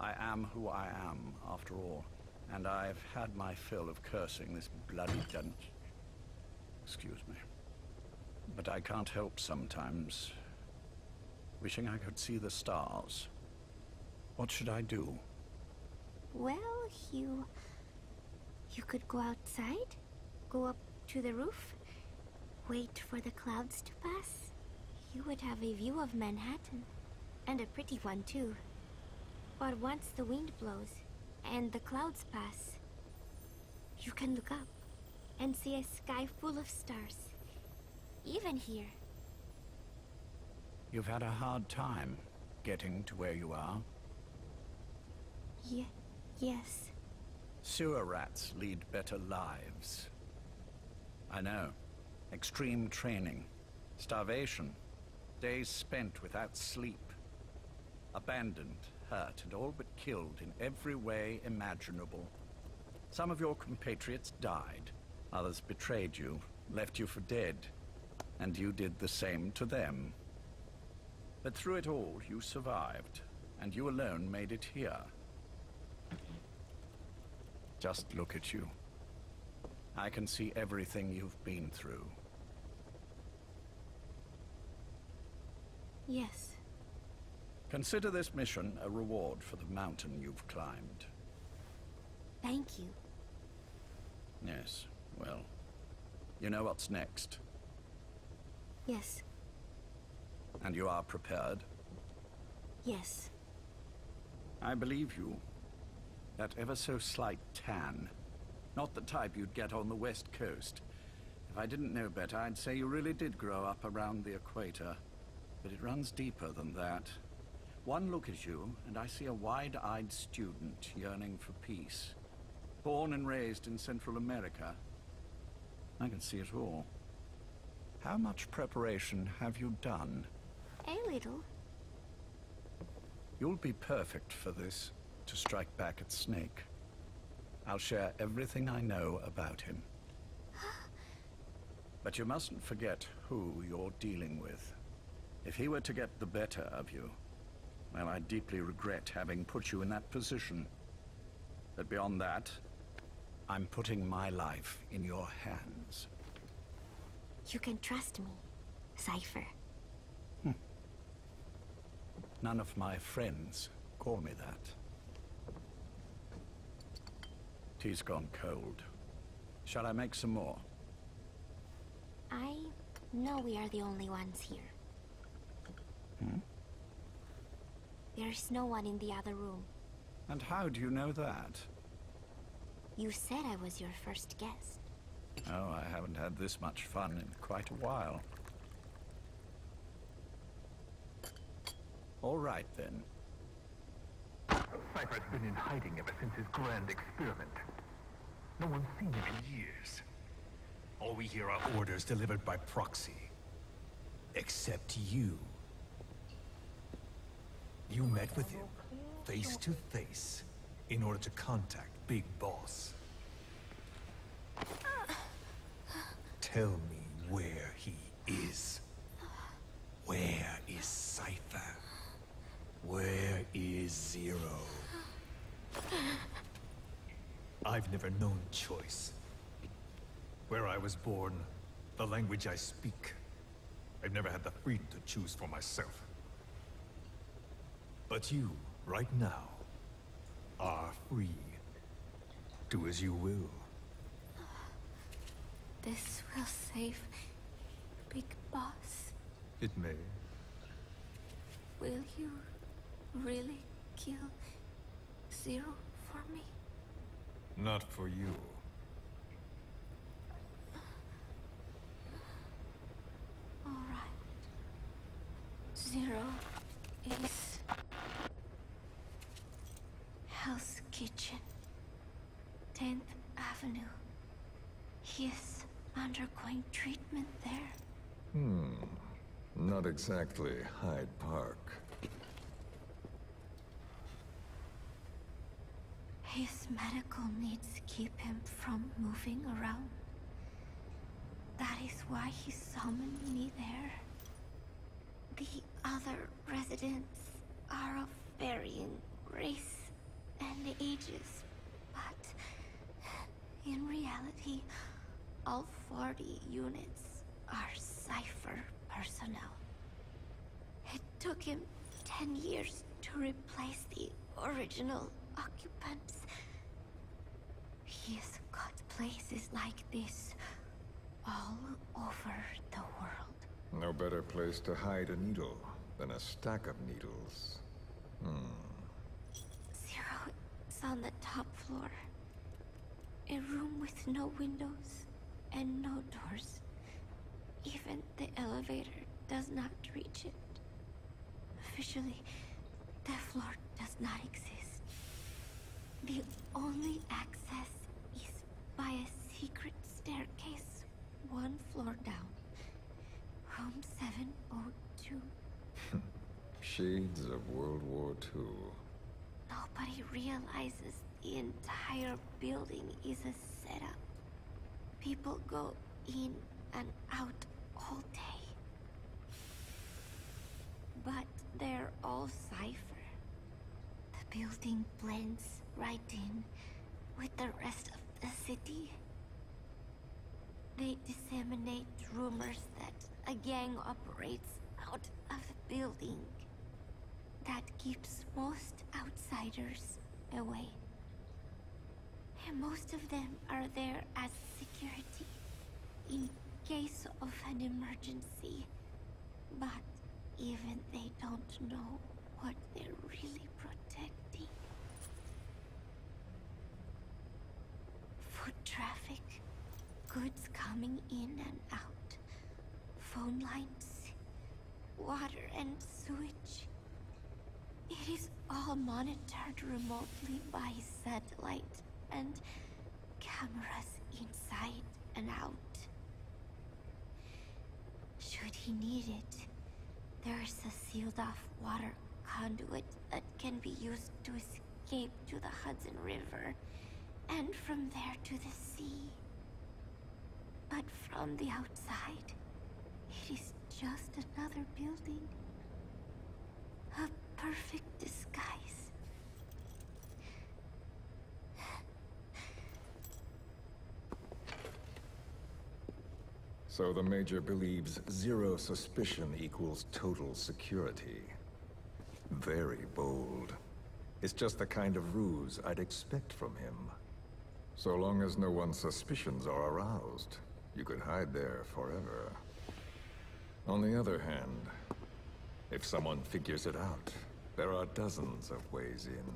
I am who I am, after all, and I've had my fill of cursing this bloody dunce. Excuse me. But I can't help sometimes wishing I could see the stars. What should I do? Well, you could go outside, go up to the roof, wait for the clouds to pass. you would have a view of Manhattan. And a pretty one, too. But once the wind blows, and the clouds pass, you can look up and see a sky full of stars. Even here. You've had a hard time getting to where you are. Yes. Sewer rats lead better lives. I know. Extreme training, starvation, days spent without sleep. Abandoned, hurt, and all but killed in every way imaginable. Some of your compatriots died. Others betrayed you, left you for dead. And you did the same to them. But through it all, you survived. And you alone made it here. Just look at you. I can see everything you've been through. Yes. Consider this mission a reward for the mountain you've climbed. Thank you. Yes, well, you know what's next. Yes. And you are prepared? Yes. I believe you. That ever so slight tan. Not the type you'd get on the West Coast. If I didn't know better, I'd say you really did grow up around the equator. But it runs deeper than that. One look at you, and I see a wide-eyed student yearning for peace. Born and raised in Central America. I can see it all. How much preparation have you done? A little. You'll be perfect for this, to strike back at Snake. I'll share everything I know about him. But you mustn't forget who you're dealing with. If he were to get the better of you, well, I deeply regret having put you in that position. But beyond that, I'm putting my life in your hands. You can trust me, Cypher. None of my friends call me that. Tea's gone cold. Shall I make some more? I know we are the only ones here. There's no one in the other room. And how do you know that? You said I was your first guest. Oh, I haven't had this much fun in quite a while. All right, then. Cypher's been in hiding ever since his grand experiment. No one's seen him in years. All we hear are orders delivered by proxy. Except you. You met with him, face to face, in order to contact Big Boss. Tell me where he is. Where is Cypher? Where is Zero? I've never known choice. Where I was born, the language I speak. I've never had the freedom to choose for myself. But you, right now, are free. Do as you will. This will save Big Boss. It may. Will you really kill Zero for me? Not for you. All right. Zero is Hell's Kitchen, 10th Avenue. He is undergoing treatment there. Not exactly Hyde Park. His medical needs keep him from moving around. That is why he summoned me there. The other residents are of varying race and ages, but in reality, all 40 units are Cypher personnel. It took him 10 years to replace the original occupants. He's got places like this all over the world. No better place to hide a needle than a stack of needles. Zero is on the top floor. A room with no windows and no doors. Even the elevator does not reach it. Officially, the floor does not exist. The only access is by a secret staircase 1 floor down. Room 702. Shades of World War II. Nobody realizes the entire building is a setup. People go in and out all day. But they're all cipher. The building blends right in with the rest of the city. They disseminate rumors that a gang operates out of the building that keeps most outsiders away. And most of them are there as security in case of an emergency. But even they don't know what they're really protecting. Foot traffic, goods coming in and out, phone lines, water and sewage. It is all monitored remotely by satellite and cameras inside and out. Should he need it, there's a sealed-off water conduit that can be used to escape to the Hudson River, and from there to the sea. But from the outside, it is just another building. A perfect disguise. So the Major believes zero suspicion equals total security. Very bold. It's just the kind of ruse I'd expect from him. So long as no one's suspicions are aroused, you could hide there forever. On the other hand, if someone figures it out, there are dozens of ways in.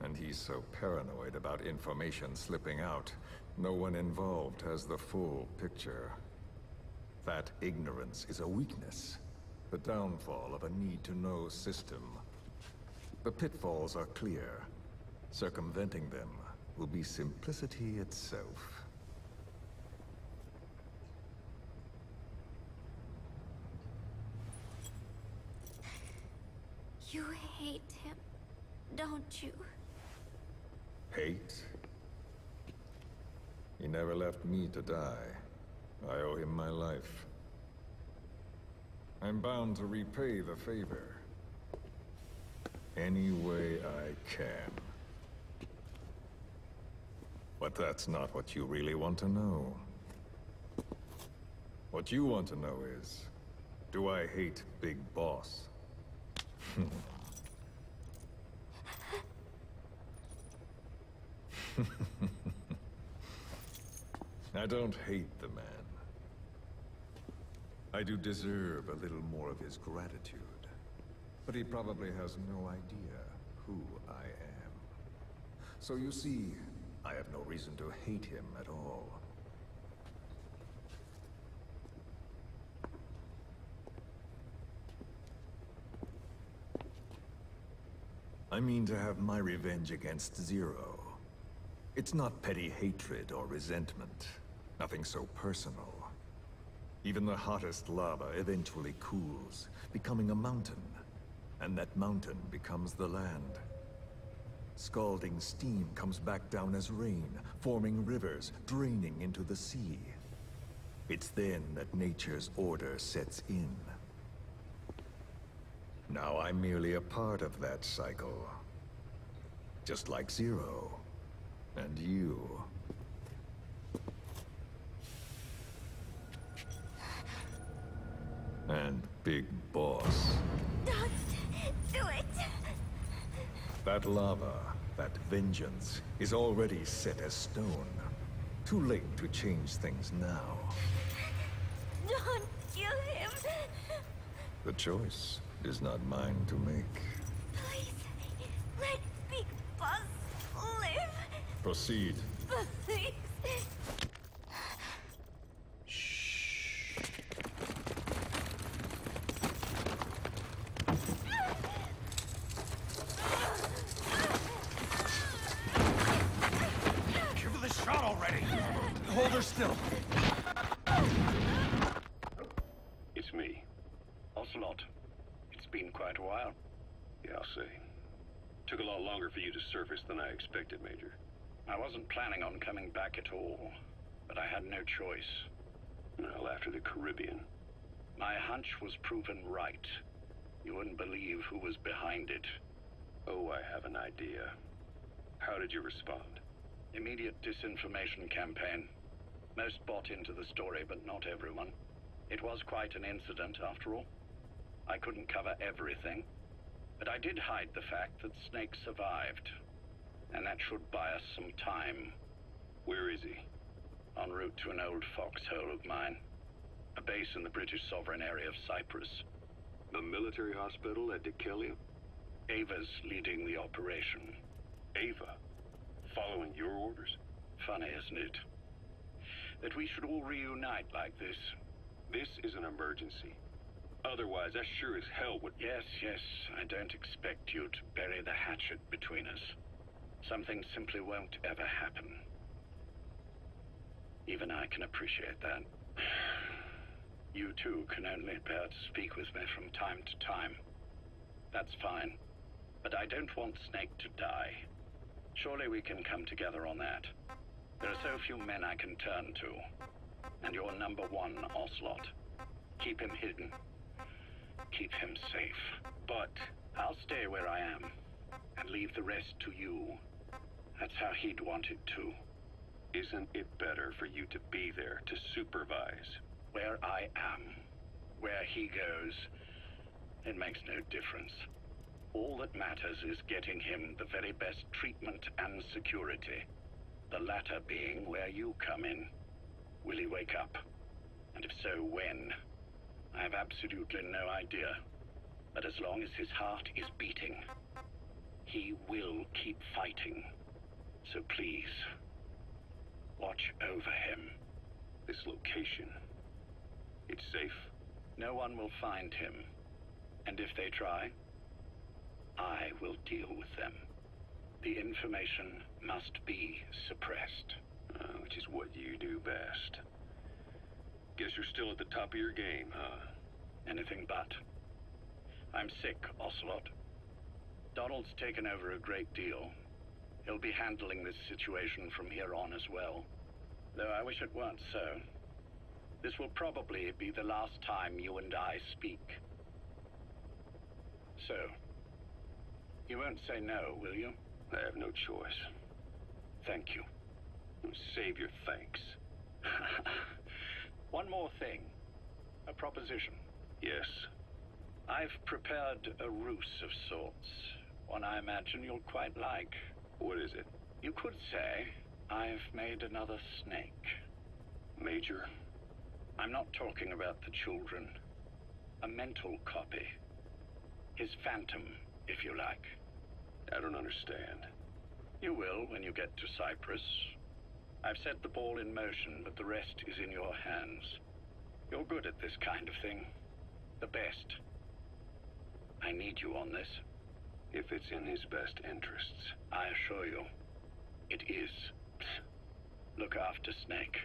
And he's so paranoid about information slipping out, no one involved has the full picture. That ignorance is a weakness, the downfall of a need-to-know system. The pitfalls are clear. Circumventing them will be simplicity itself. You hate him, don't you? Hate? He never left me to die. I owe him my life. I'm bound to repay the favor. Any way I can. But that's not what you really want to know. What you want to know is, do I hate Big Boss? I don't hate the man. I do deserve a little more of his gratitude. But he probably has no idea who I am. So you see, I have no reason to hate him at all. I mean to have my revenge against Zero. It's not petty hatred or resentment. Nothing so personal. Even the hottest lava eventually cools, becoming a mountain. And that mountain becomes the land. Scalding steam comes back down as rain, forming rivers, draining into the sea. It's then that nature's order sets in. Now I'm merely a part of that cycle. Just like Zero. And you. And Big Boss. Don't do it! That lava, that vengeance, is already set as stone. Too late to change things now. The choice is not mine to make. Please, let the bus live. Proceed. Please. Give her the shot already! Hold her still. It's me. Ocelot. It's been quite a while. Yeah, I'll say. Took a lot longer for you to surface than I expected, Major. I wasn't planning on coming back at all, but I had no choice. Well, after the Caribbean. My hunch was proven right. You wouldn't believe who was behind it. Oh, I have an idea. How did you respond? Immediate disinformation campaign. Most bought into the story, but not everyone. It was quite an incident, after all. I couldn't cover everything, but I did hide the fact that Snake survived. And that should buy us some time. Where is he? En route to an old foxhole of mine. A base in the British sovereign area of Cyprus. The military hospital at Dikelia? Ava's leading the operation. Ava? Following your orders? Funny, isn't it? That we should all reunite like this. This is an emergency. Otherwise, I sure as hell would... Yes, I don't expect you to bury the hatchet between us. Something simply won't ever happen. Even I can appreciate that. You too can only bear to speak with me from time to time. That's fine. But I don't want Snake to die. Surely we can come together on that. There are so few men I can turn to. And you're number one, Ocelot. Keep him hidden. Keep him safe. But I'll stay where I am. And leave the rest to you. That's how he'd want it too. Isn't it better for you to be there to supervise? Where I am, where he goes, it makes no difference. All that matters is getting him the very best treatment and security. The latter being where you come in. Will he wake up? And if so, when? I have absolutely no idea. But as long as his heart is beating, he will keep fighting. So please, watch over him. This location, it's safe? No one will find him. And if they try, I will deal with them. The information must be suppressed. Which is what you do best. Guess you're still at the top of your game, huh? Anything but. I'm sick, Ocelot. Donald's taken over a great deal. He'll be handling this situation from here on as well. Though I wish it weren't so. This will probably be the last time you and I speak. So, you won't say no, will you? I have no choice. Thank you. Save your thanks. One more thing. A proposition. Yes. I've prepared a ruse of sorts. One I imagine you'll quite like. What is it? You could say I've made another Snake. Major? I'm not talking about the children. A mental copy. His phantom, if you like. I don't understand. You will when you get to Cyprus. I've set the ball in motion, but the rest is in your hands. You're good at this kind of thing. The best. I need you on this. If it's in his best interests. I assure you, it is. Look after Snake.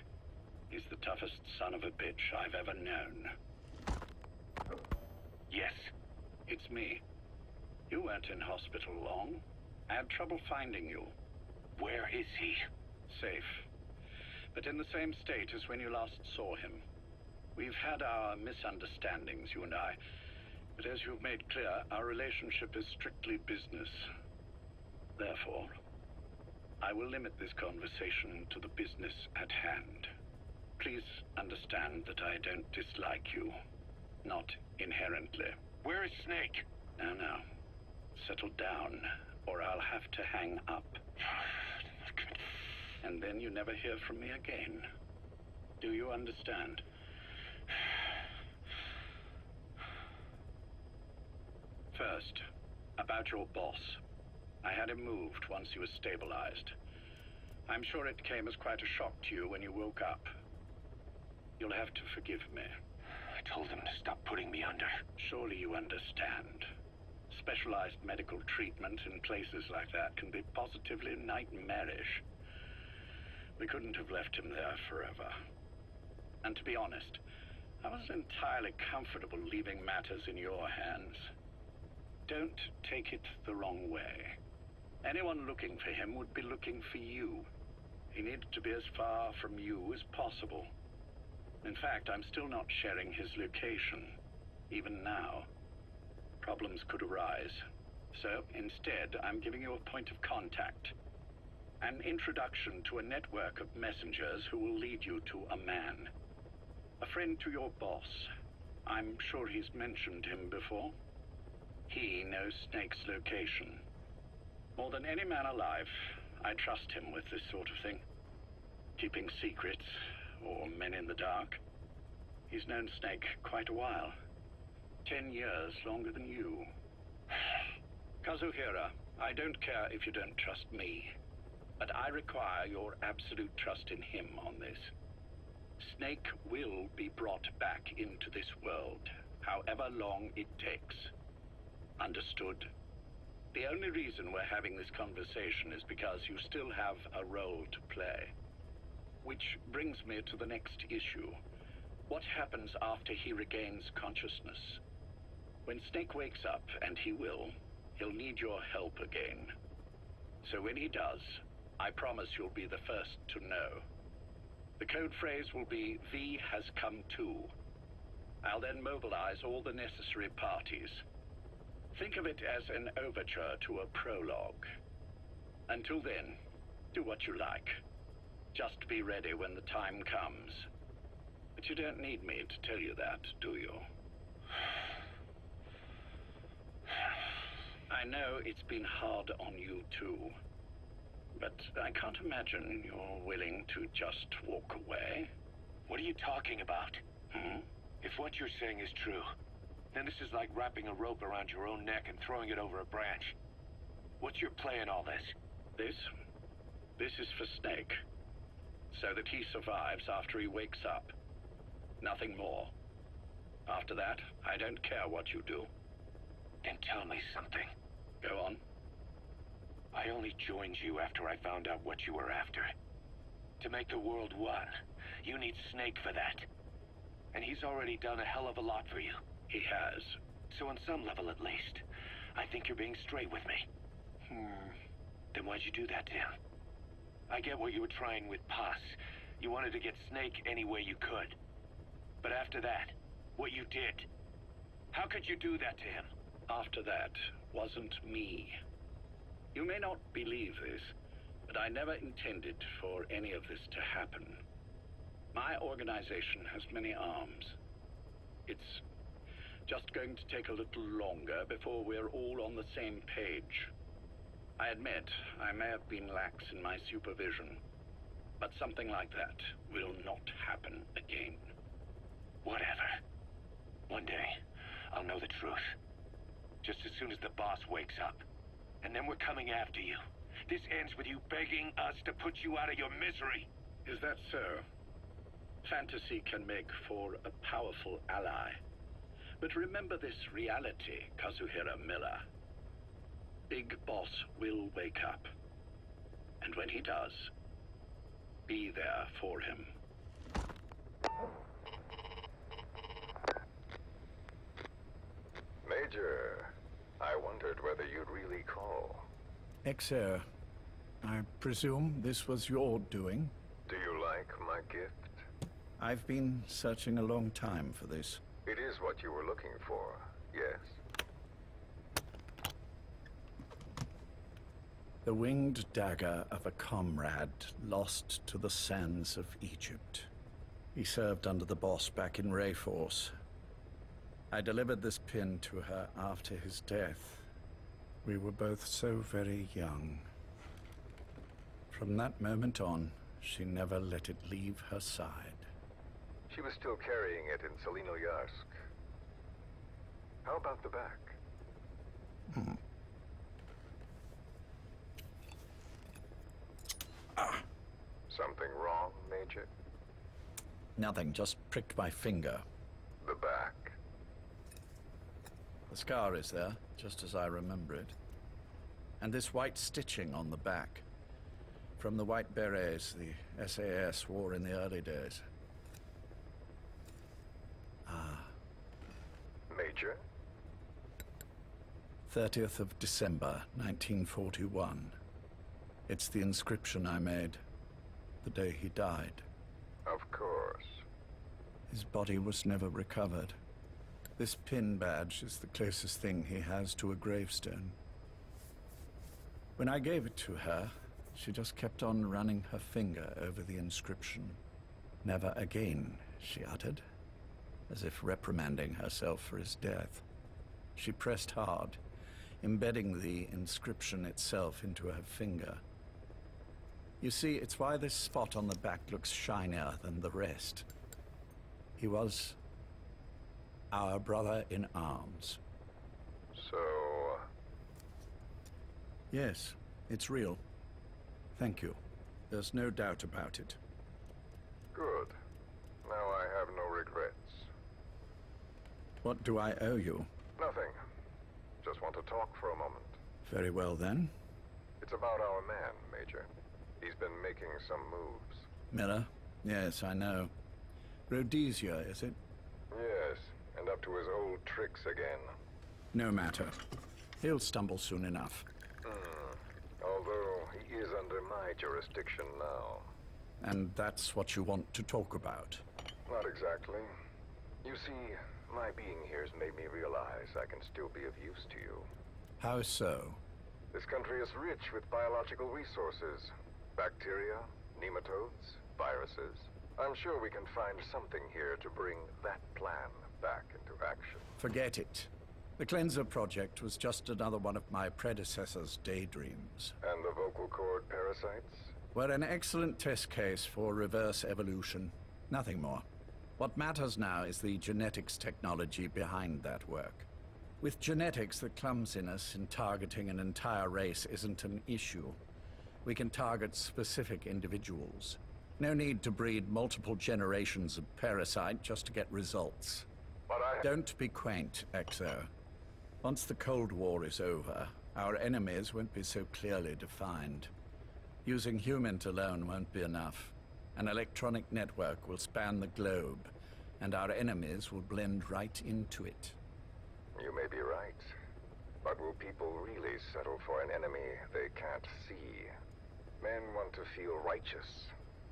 He's the toughest son of a bitch I've ever known. Yes, it's me. You weren't in hospital long. I had trouble finding you. Where is he? Safe. But in the same state as when you last saw him. We've had our misunderstandings, you and I. But as you've made clear, our relationship is strictly business. Therefore, I will limit this conversation to the business at hand. Please understand that I don't dislike you. Not inherently. Where is Snake? No. Settle down, or I'll have to hang up. And then you never hear from me again. Do you understand? First, about your boss. I had him moved once he was stabilized. I'm sure it came as quite a shock to you when you woke up. You'll have to forgive me. I told him to stop putting me under. Surely you understand. Specialized medical treatment in places like that can be positively nightmarish. We couldn't have left him there forever. And to be honest, I wasn't entirely comfortable leaving matters in your hands. Don't take it the wrong way. Anyone looking for him would be looking for you. He needed to be as far from you as possible. In fact, I'm still not sharing his location, even now. Problems could arise. So, instead, I'm giving you a point of contact. An introduction to a network of messengers who will lead you to a man. A friend to your boss. I'm sure he's mentioned him before. He knows Snake's location. More than any man alive, I trust him with this sort of thing. Keeping secrets, or men in the dark. He's known Snake quite a while. 10 years longer than you. Kazuhira, I don't care if you don't trust me, but I require your absolute trust in him on this. Snake will be brought back into this world, however long it takes. Understood? The only reason we're having this conversation is because you still have a role to play. Which brings me to the next issue. What happens after he regains consciousness? When Snake wakes up, and he will, he'll need your help again. So when he does, I promise you'll be the first to know. The code phrase will be, V has come to. I'll then mobilize all the necessary parties. Think of it as an overture to a prologue. Until then, do what you like. Just be ready when the time comes. But you don't need me to tell you that, do you? I know it's been hard on you too, but I can't imagine you're willing to just walk away. What are you talking about? If what you're saying is true, then this is like wrapping a rope around your own neck and throwing it over a branch. What's your play in all this? This is for Snake. So that he survives after he wakes up. Nothing more. After that, I don't care what you do. Then tell me something. Go on. I only joined you after I found out what you were after. To make the world one, you need Snake for that. And he's already done a hell of a lot for you. He has. So on some level at least, I think you're being straight with me. Then why'd you do that to him? I get what you were trying with Paz. You wanted to get Snake any way you could. But after that, what you did, how could you do that to him? After that wasn't me. You may not believe this, but I never intended for any of this to happen. My organization has many arms. It's just going to take a little longer before we're all on the same page. I admit I may have been lax in my supervision, but something like that will not happen again. Whatever. One day, I'll know the truth. Just as soon as the boss wakes up. And then we're coming after you. This ends with you begging us to put you out of your misery. Is that so? Fantasy can make for a powerful ally. But remember this reality, Kazuhira Miller. Big Boss will wake up. And when he does, be there for him. Major, I wondered whether you'd really call. Exer, I presume this was your doing? Do you like my gift? I've been searching a long time for this. It is what you were looking for, yes? The winged dagger of a comrade lost to the sands of Egypt. He served under the boss back in Rayforce. I delivered this pin to her after his death. We were both so very young. From that moment on, she never let it leave her side. She was still carrying it in Selino Yarsk. How about the back? wrong, Major? Nothing, just pricked my finger. The back. The scar is there, just as I remember it. And this white stitching on the back. From the white berets the SAS wore in the early days. Ah. Major? 30th of December, 1941. It's the inscription I made the day he died. Of course. His body was never recovered. This pin badge is the closest thing he has to a gravestone. When I gave it to her, she just kept on running her finger over the inscription. Never again, she uttered, as if reprimanding herself for his death. She pressed hard, embedding the inscription itself into her finger. You see, it's why this spot on the back looks shinier than the rest. He was our brother in arms. So... Yes, it's real. Thank you. There's no doubt about it. Good. Now I have no regrets. What do I owe you? Nothing. Just want to talk for a moment. Very well, then. It's about our man, Major. He's been making some moves. Miller? Yes, I know. Rhodesia, is it? Yes, and up to his old tricks again. No matter. He'll stumble soon enough. Although he is under my jurisdiction now. And that's what you want to talk about? Not exactly. You see, my being here has made me realize I can still be of use to you. How so? This country is rich with biological resources. Bacteria, nematodes, viruses. I'm sure we can find something here to bring that plan back into action. Forget it. The Cleanser Project was just another one of my predecessor's daydreams. And the vocal cord parasites? Were an excellent test case for reverse evolution. Nothing more. What matters now is the genetics technology behind that work. With genetics, the clumsiness in targeting an entire race isn't an issue. We can target specific individuals. No need to breed multiple generations of parasite just to get results. But Don't be quaint, Exo. Once the Cold War is over, our enemies won't be so clearly defined. Using humans alone won't be enough. An electronic network will span the globe, and our enemies will blend right into it. You may be right. But will people really settle for an enemy they can't see? Men want to feel righteous,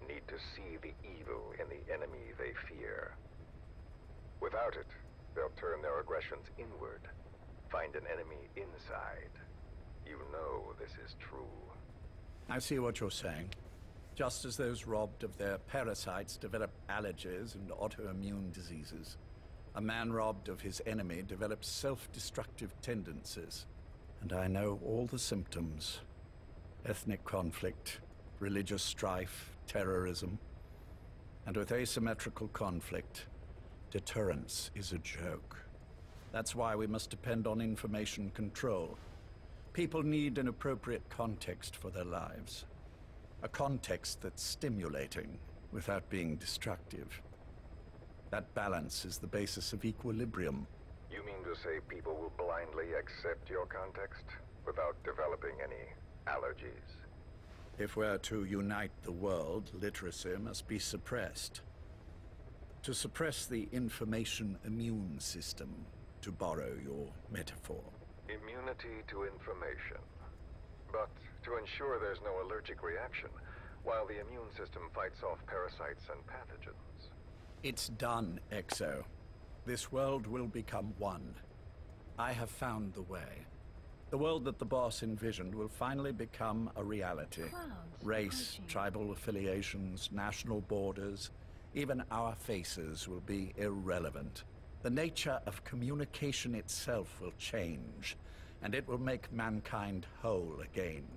need to see the evil in the enemy they fear. Without it, they'll turn their aggressions inward, find an enemy inside. You know this is true. I see what you're saying. Just as those robbed of their parasites develop allergies and autoimmune diseases, a man robbed of his enemy develops self-destructive tendencies. And I know all the symptoms. Ethnic conflict, religious strife, terrorism. And with asymmetrical conflict, deterrence is a joke. That's why we must depend on information control. People need an appropriate context for their lives. A context that's stimulating without being destructive. That balance is the basis of equilibrium. You mean to say people will blindly accept your context without developing any allergies? If we're to unite the world, literacy must be suppressed. To suppress the information immune system, to borrow your metaphor. Immunity to information. But to ensure there's no allergic reaction, while the immune system fights off parasites and pathogens. It's done, Exo. This world will become one. I have found the way. The world that the boss envisioned will finally become a reality. Race, tribal affiliations, national borders, even our faces will be irrelevant. The nature of communication itself will change, and it will make mankind whole again.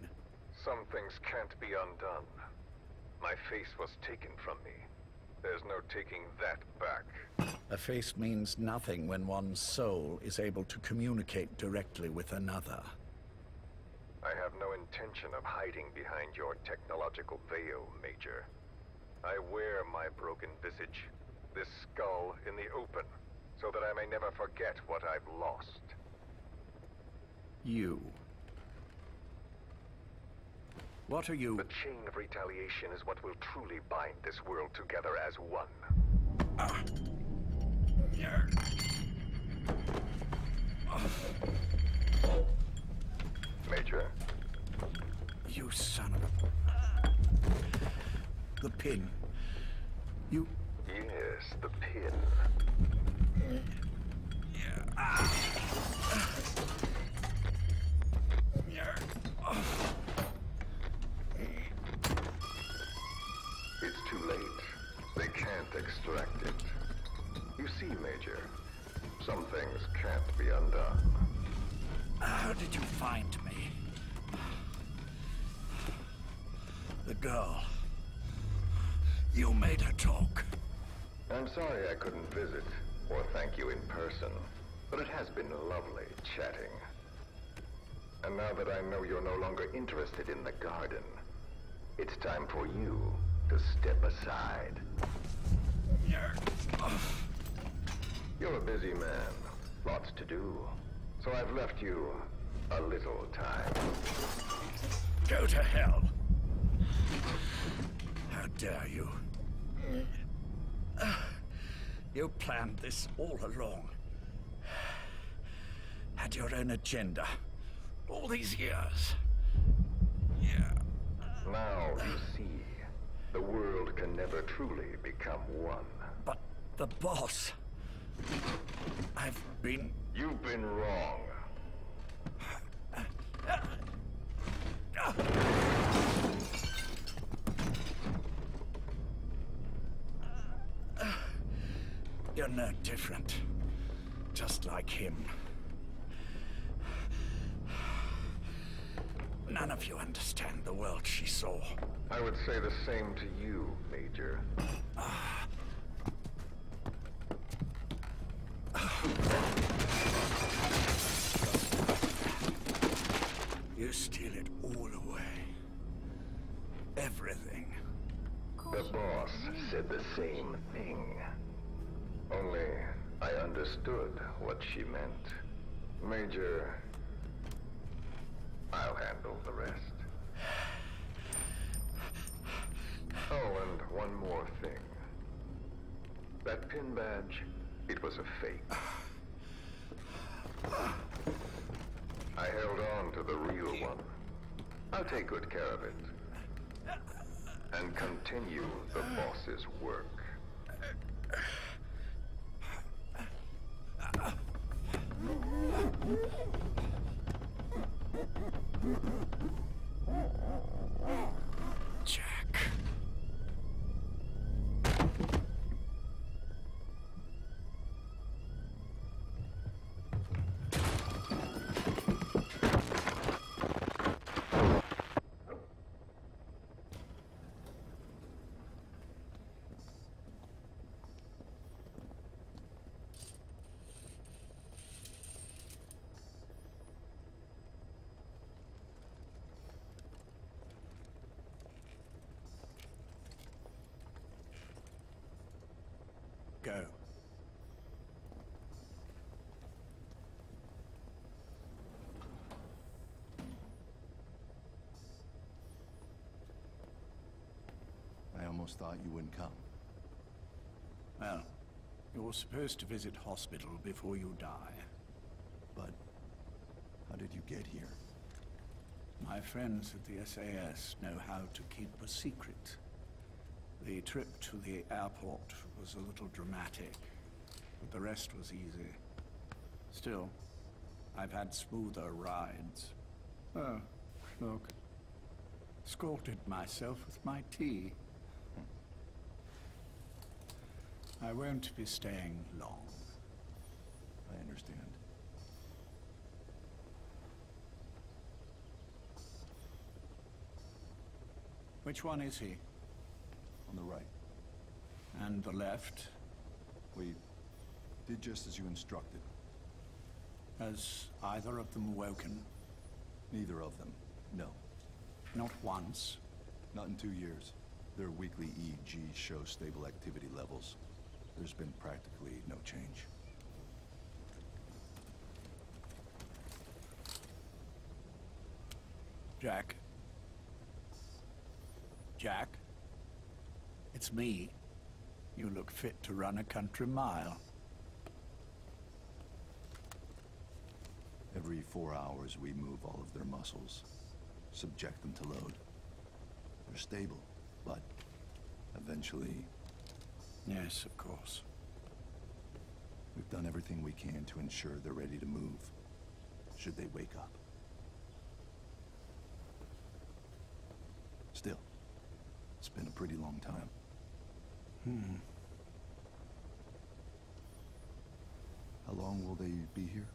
Some things can't be undone. My face was taken from me. There's no taking that back. A face means nothing when one's soul is able to communicate directly with another. I have no intention of hiding behind your technological veil, Major. I wear my broken visage, this skull in the open, so that I may never forget what I've lost. You. What are you? The chain of retaliation is what will truly bind this world together as one. Major. You son of a... The pin. You... Yes, the pin. It's too late. They can't extract it. You see, Major, some things can't be undone. How did you find me? The girl. You made her talk. I'm sorry I couldn't visit or thank you in person, but it has been lovely chatting. And now that I know you're no longer interested in the garden, it's time for you to step aside. You're a busy man, lots to do, so I've left you a little time. Go to hell. How dare you? You planned this all along. Had your own agenda. All these years. Now you see, the world can never truly become one. But the boss... You've been wrong. You're no different. Just like him. None of you understand the world she saw. I would say the same to you, Major. You steal it all away. Everything. The boss said the same thing. Only I understood what she meant. Major, I'll handle the rest. Oh, and one more thing. That pin badge, it was a fake. I held on to the real one. I'll take good care of it. And continue the boss's work. Jack. Go. I almost thought you wouldn't come. Well, you're supposed to visit hospital before you die. But how did you get here? My friends at the SAS know how to keep a secret. The trip to the airport was a little dramatic, but the rest was easy. Still, I've had smoother rides. Oh, look. Escorted myself with my tea. I won't be staying long. I understand. Which one is he? On the right. And the left? We did just as you instructed. Has either of them woken? Neither of them, no. Not once? Not in 2 years. Their weekly EEGs show stable activity levels. There's been practically no change. Jack? Jack? It's me. You look fit to run a country mile. Every 4 hours, we move all of their muscles, subject them to load. They're stable, but eventually... Yes, of course. We've done everything we can to ensure they're ready to move, should they wake up. Still, it's been a pretty long time. How long will they be here?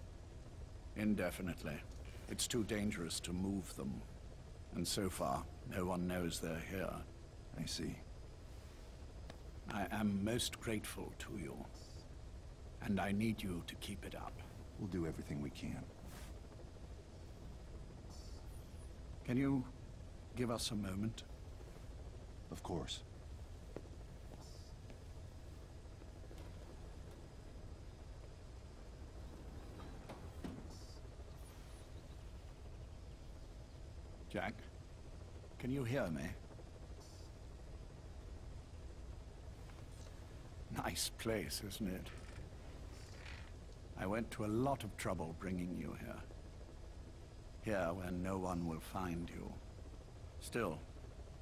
Indefinitely. It's too dangerous to move them. And so far, no one knows they're here. I see. I am most grateful to you. And I need you to keep it up. We'll do everything we can. Can you give us a moment? Of course. Jack, can you hear me? Nice place, isn't it? I went to a lot of trouble bringing you here. Here where no one will find you. Still,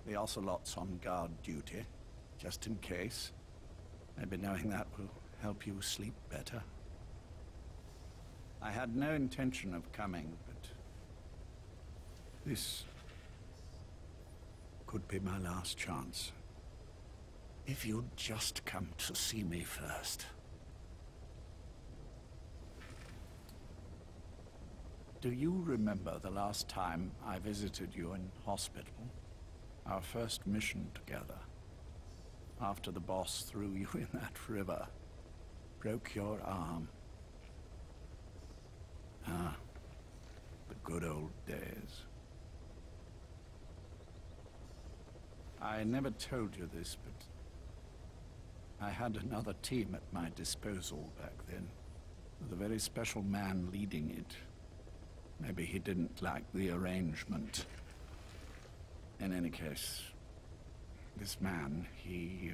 the Ocelot's on guard duty, just in case. Maybe knowing that will help you sleep better. I had no intention of coming, but this could be my last chance. If you'd just come to see me first. Do you remember the last time I visited you in hospital? Our first mission together. After the boss threw you in that river. Broke your arm. Ah, the good old days. I never told you this, but I had another team at my disposal back then, with a very special man leading it. Maybe he didn't like the arrangement. In any case, this man, he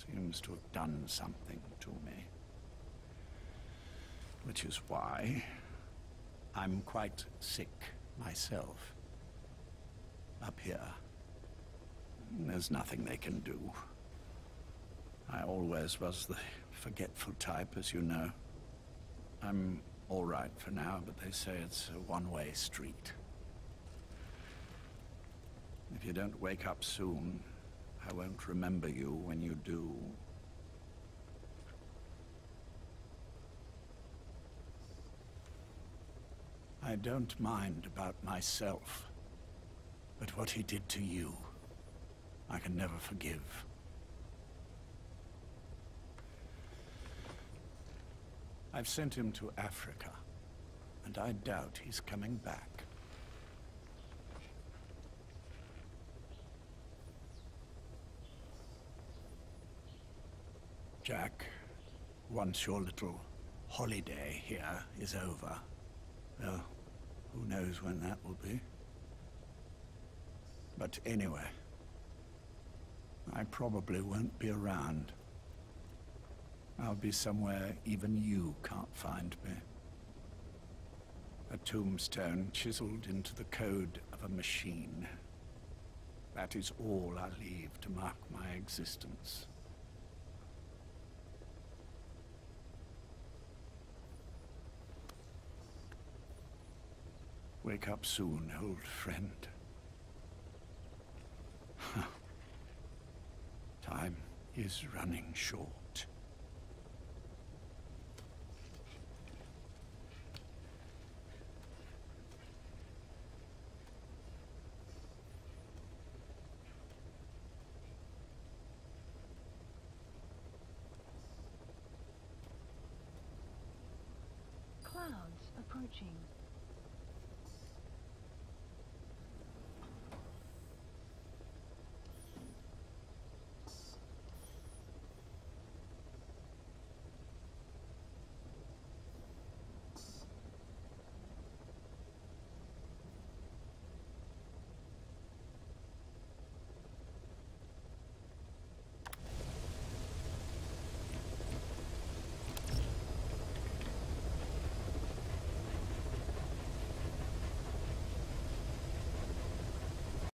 seems to have done something to me. Which is why I'm quite sick myself. Up here. There's nothing they can do. I always was the forgetful type, as you know. I'm all right for now, but they say it's a one-way street. If you don't wake up soon, I won't remember you when you do. I don't mind about myself, but what he did to you, I can never forgive. I've sent him to Africa, and I doubt he's coming back. Jack, once your little holiday here is over, well, who knows when that will be? But anyway, I probably won't be around. I'll be somewhere even you can't find me. A tombstone chiseled into the code of a machine. That is all I leave to mark my existence. Wake up soon, old friend. Time is running short. Clouds approaching.